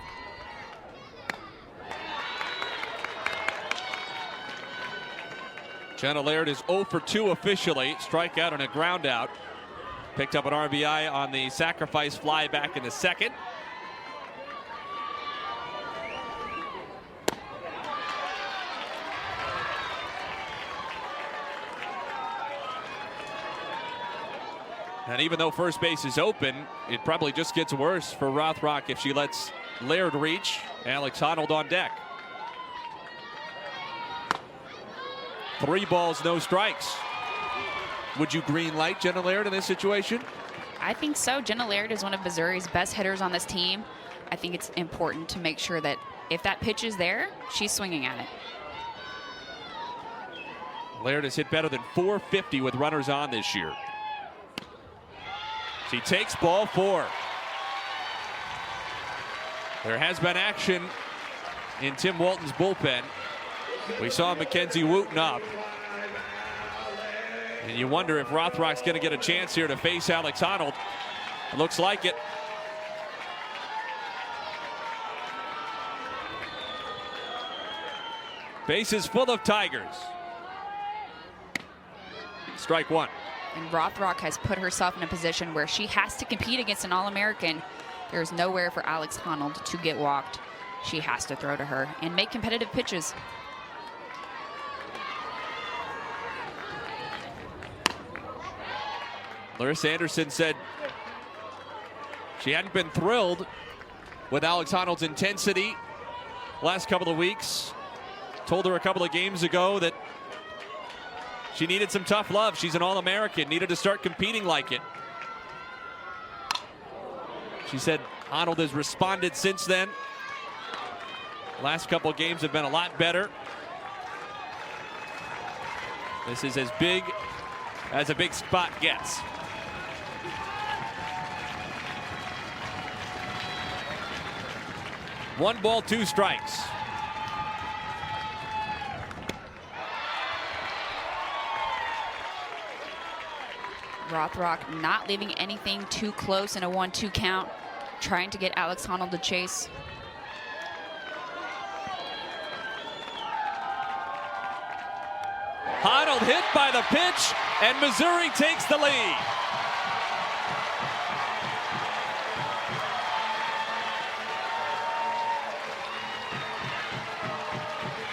[SPEAKER 1] Jenna Laird is 0 for 2 officially. Strikeout and a ground out. Picked up an RBI on the sacrifice fly back in the second. And even though first base is open, it probably just gets worse for Rothrock if she lets Laird reach. Alex Honnold on deck. 3 balls, no strikes. Would you green light Jenna Laird in this situation?
[SPEAKER 2] I think so. Jenna Laird is one of Missouri's best hitters on this team. I think it's important to make sure that if that pitch is there, she's swinging at it.
[SPEAKER 1] Laird has hit better than .450 with runners on this year. She takes ball 4. There has been action in Tim Walton's bullpen. We saw Mackenzie Wooten up. And you wonder if Rothrock's going to get a chance here to face Alex Honnold. It looks like it. Bases full of Tigers. Strike 1.
[SPEAKER 2] And Rothrock has put herself in a position where she has to compete against an All-American. There's nowhere for Alex Honnold to get walked. She has to throw to her and make competitive pitches.
[SPEAKER 1] Larissa Anderson said she hadn't been thrilled with Alex Honnold's intensity last couple of weeks. Told her a couple of games ago that she needed some tough love. She's an All-American, needed to start competing like it. She said Honnold has responded since then. Last couple of games have been a lot better. This is as big as a big spot gets. One ball, 2 strikes.
[SPEAKER 2] Rothrock not leaving anything too close in a 1-2 count, trying to get Alex Honnold to chase.
[SPEAKER 1] Honnold hit by the pitch, and Missouri takes the lead.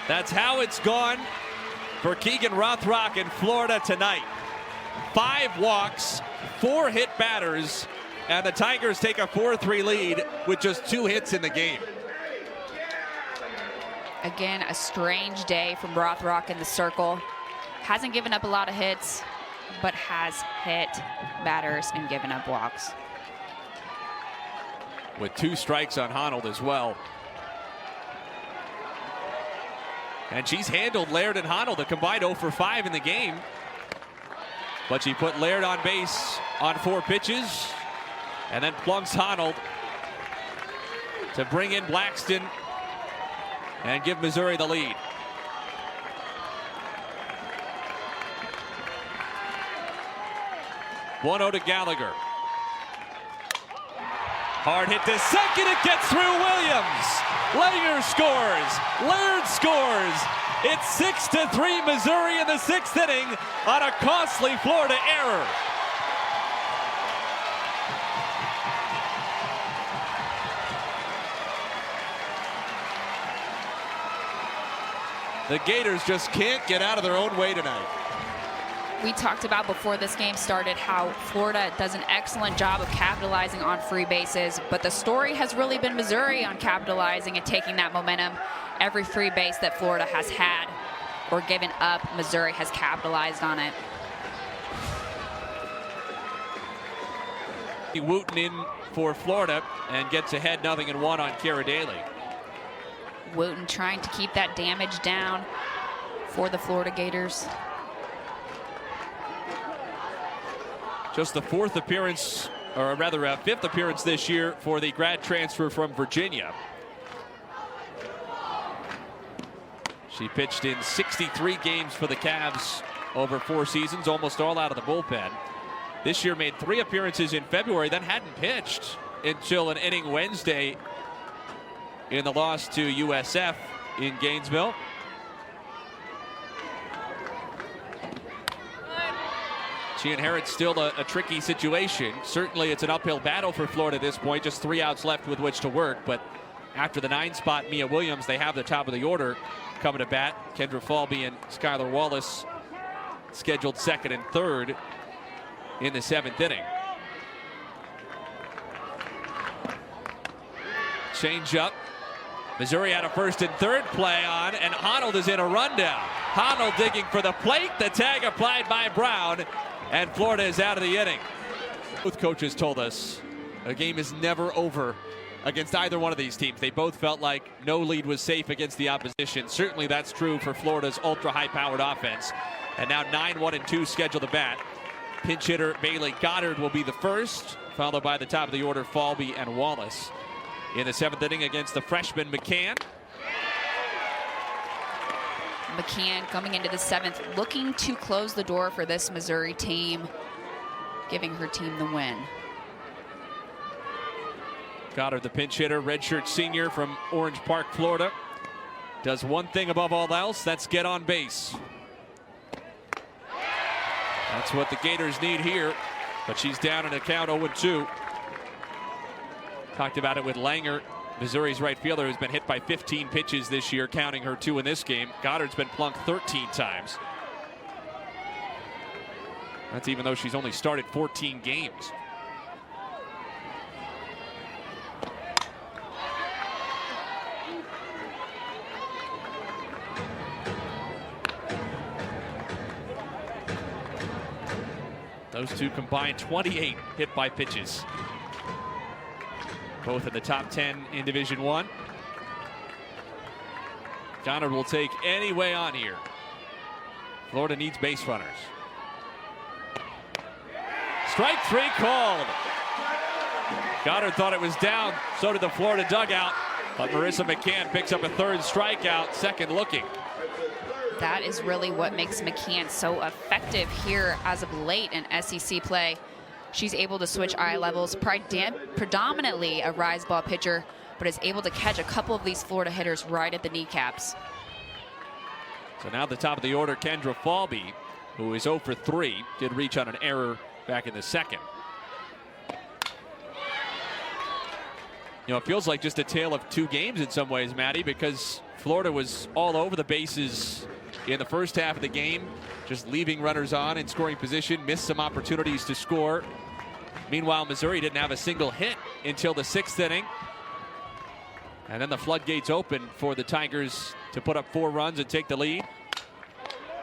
[SPEAKER 1] That's how it's gone for Keegan Rothrock in Florida tonight. 5 walks, 4 hit batters, and the Tigers take a 4-3 lead with just 2 hits in the game.
[SPEAKER 2] Again, a strange day from Rothrock in the circle. Hasn't given up a lot of hits, but has hit batters and given up walks.
[SPEAKER 1] With 2 strikes on Honnold as well. And she's handled Laird and Honnold, a combined 0 for 5 in the game. But she put Laird on base on 4 pitches and then plunks Honnold to bring in Blackston and give Missouri the lead. One-0 to Gallagher. Hard hit to second, it gets through Williams. Langer scores, Laird scores. It's 6-3 Missouri in the 6th inning on a costly Florida error. The Gators just can't get out of their own way tonight.
[SPEAKER 2] We talked about before this game started how Florida does an excellent job of capitalizing on free bases, but the story has really been Missouri on capitalizing and taking that momentum. Every free base that Florida has had or given up, Missouri has capitalized on it.
[SPEAKER 1] Wooten in for Florida and gets ahead 0-1 on Kara Daly.
[SPEAKER 2] Wooten trying to keep that damage down for the Florida Gators.
[SPEAKER 1] Just the fourth appearance, or rather fifth appearance this year for the grad transfer from Virginia. She pitched in 63 games for the Cavs over 4 seasons, almost all out of the bullpen. This year made 3 appearances in February, then hadn't pitched until an inning Wednesday in the loss to USF in Gainesville. She inherits still a tricky situation. Certainly it's an uphill battle for Florida at this point, just 3 outs left with which to work, but after the 9 spot, Mia Williams, they have the top of the order coming to bat. Kendra Falby and Skylar Wallace scheduled second and third in the 7th inning. Change up. Missouri had a first and third play on, and Honnold is in a rundown. Honnold digging for the plate. The tag applied by Brown, and Florida is out of the inning. Both coaches told us a game is never over against either one of these teams. They both felt like no lead was safe against the opposition. Certainly that's true for Florida's ultra high-powered offense. And now 9-1-2 scheduled to bat. Pinch hitter Bailey Goddard will be the first, followed by the top of the order Falby and Wallace. In the 7th inning against the freshman McCann.
[SPEAKER 2] McCann coming into the 7th, looking to close the door for this Missouri team, giving her team the win.
[SPEAKER 1] Goddard, the pinch hitter, redshirt senior from Orange Park, Florida. Does one thing above all else, that's get on base. That's what the Gators need here, but she's down in a count 0-2. Talked about it with Langer, Missouri's right fielder, who's been hit by 15 pitches this year, counting her 2 in this game. Goddard's been plunked 13 times. That's even though she's only started 14 games. Those two combined 28 hit by pitches. Both in the top 10 in Division I. Goddard will take any way on here. Florida needs base runners. Strike 3 called. Goddard thought it was down. So did the Florida dugout. But Marissa McCann picks up a 3rd strikeout, second looking.
[SPEAKER 2] That is really what makes McCann so effective here as of late in SEC play. She's able to switch eye levels, predominantly a rise ball pitcher, but is able to catch a couple of these Florida hitters right at the kneecaps.
[SPEAKER 1] So now the top of the order, Kendra Falby, who is 0 for 3, did reach on an error back in the 2nd. You know, it feels like just a tale of 2 games in some ways, Maddie, because Florida was all over the bases in the first half of the game, just leaving runners on in scoring position, missed some opportunities to score. Meanwhile, Missouri didn't have a single hit until the 6th inning. And then the floodgates open for the Tigers to put up 4 runs and take the lead.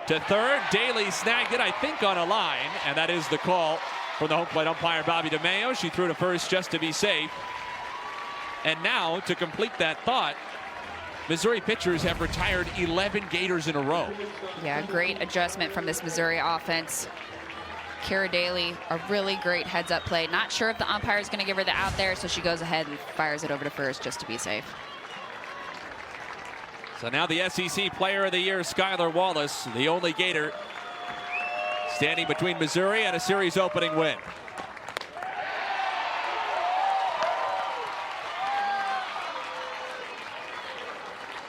[SPEAKER 1] To third, Daly snagged it, I think, on a line, and that is the call from the home plate umpire, Bobby DeMeo. She threw to first just to be safe. And now, to complete that thought, Missouri pitchers have retired 11 Gators in a row.
[SPEAKER 2] Yeah, great adjustment from this Missouri offense. Kara Daly, a really great heads-up play. Not sure if the umpire is going to give her the out there, so she goes ahead and fires it over to first just to be safe.
[SPEAKER 1] So now the SEC Player of the Year, Skylar Wallace, the only Gator standing between Missouri and a series opening win.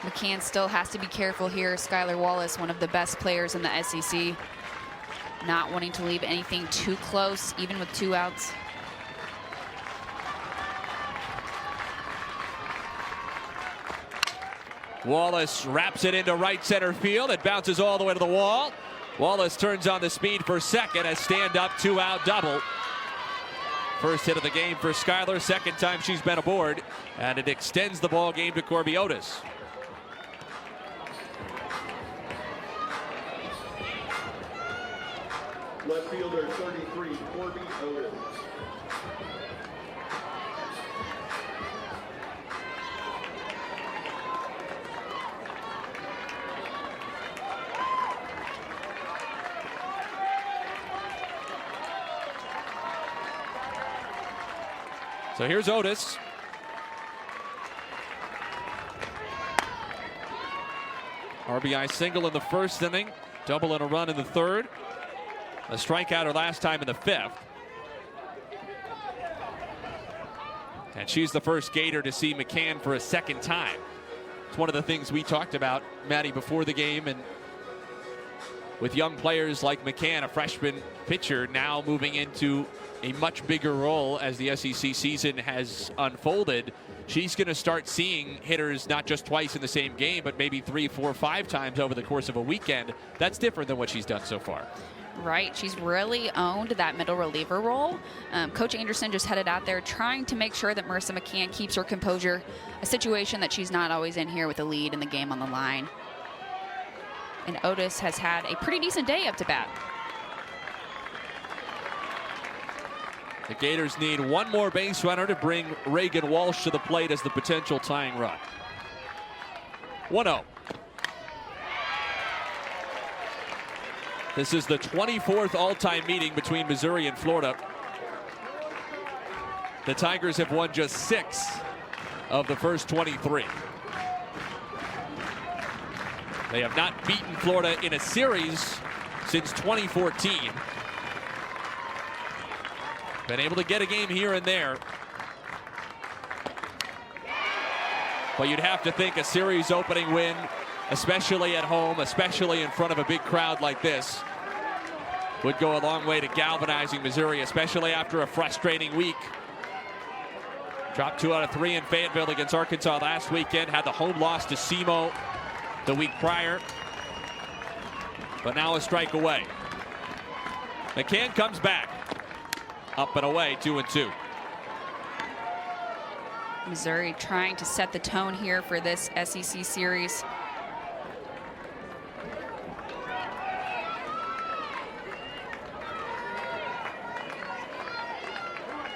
[SPEAKER 2] McCann still has to be careful here. Skylar Wallace, one of the best players in the SEC, not wanting to leave anything too close, even with 2 outs.
[SPEAKER 1] Wallace wraps it into right center field. It bounces all the way to the wall. Wallace turns on the speed for second. A stand-up 2-out double. First hit of the game for Skylar. Second time she's been aboard. And it extends the ball game to Corby Otis.
[SPEAKER 3] Left fielder 33, Corby Otis.
[SPEAKER 1] So here's Otis. RBI single in the first inning. Double and a run in the third. A strikeout her last time in the fifth. And she's the first Gator to see McCann for a second time. It's one of the things we talked about, Maddie, before the game. And with young players like McCann, a freshman pitcher, now moving into a much bigger role as the SEC season has unfolded, she's going to start seeing hitters not just twice in the same game, but maybe 3, 4, 5 times over the course of a weekend. That's different than what she's done so far.
[SPEAKER 2] Right, she's really owned that middle reliever role. Coach Anderson just headed out there trying to make sure that Marissa McCann keeps her composure, a situation that she's not always in here with a lead in the game on the line. And Otis has had a pretty decent day up to bat.
[SPEAKER 1] The Gators need one more base runner to bring Reagan Walsh to the plate as the potential tying run. 1-0. This is the 24th all-time meeting between Missouri and Florida. The Tigers have won just 6 of the first 23. They have not beaten Florida in a series since 2014. Been able to get a game here and there. But you'd have to think a series opening win, especially at home, especially in front of a big crowd like this, would go a long way to galvanizing Missouri, especially after a frustrating week. Dropped 2 out of 3 in Fayetteville against Arkansas last weekend. Had the home loss to SEMO the week prior. But now a strike away. McCann comes back. Up and away, 2-2.
[SPEAKER 2] Missouri trying to set the tone here for this SEC series.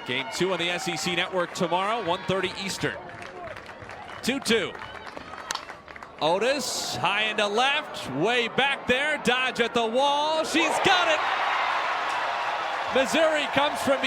[SPEAKER 1] Game 2 on the SEC Network tomorrow, 1:30 Eastern. 2-2. Otis, high into left, way back there, dodge at the wall. She's got it. Missouri comes from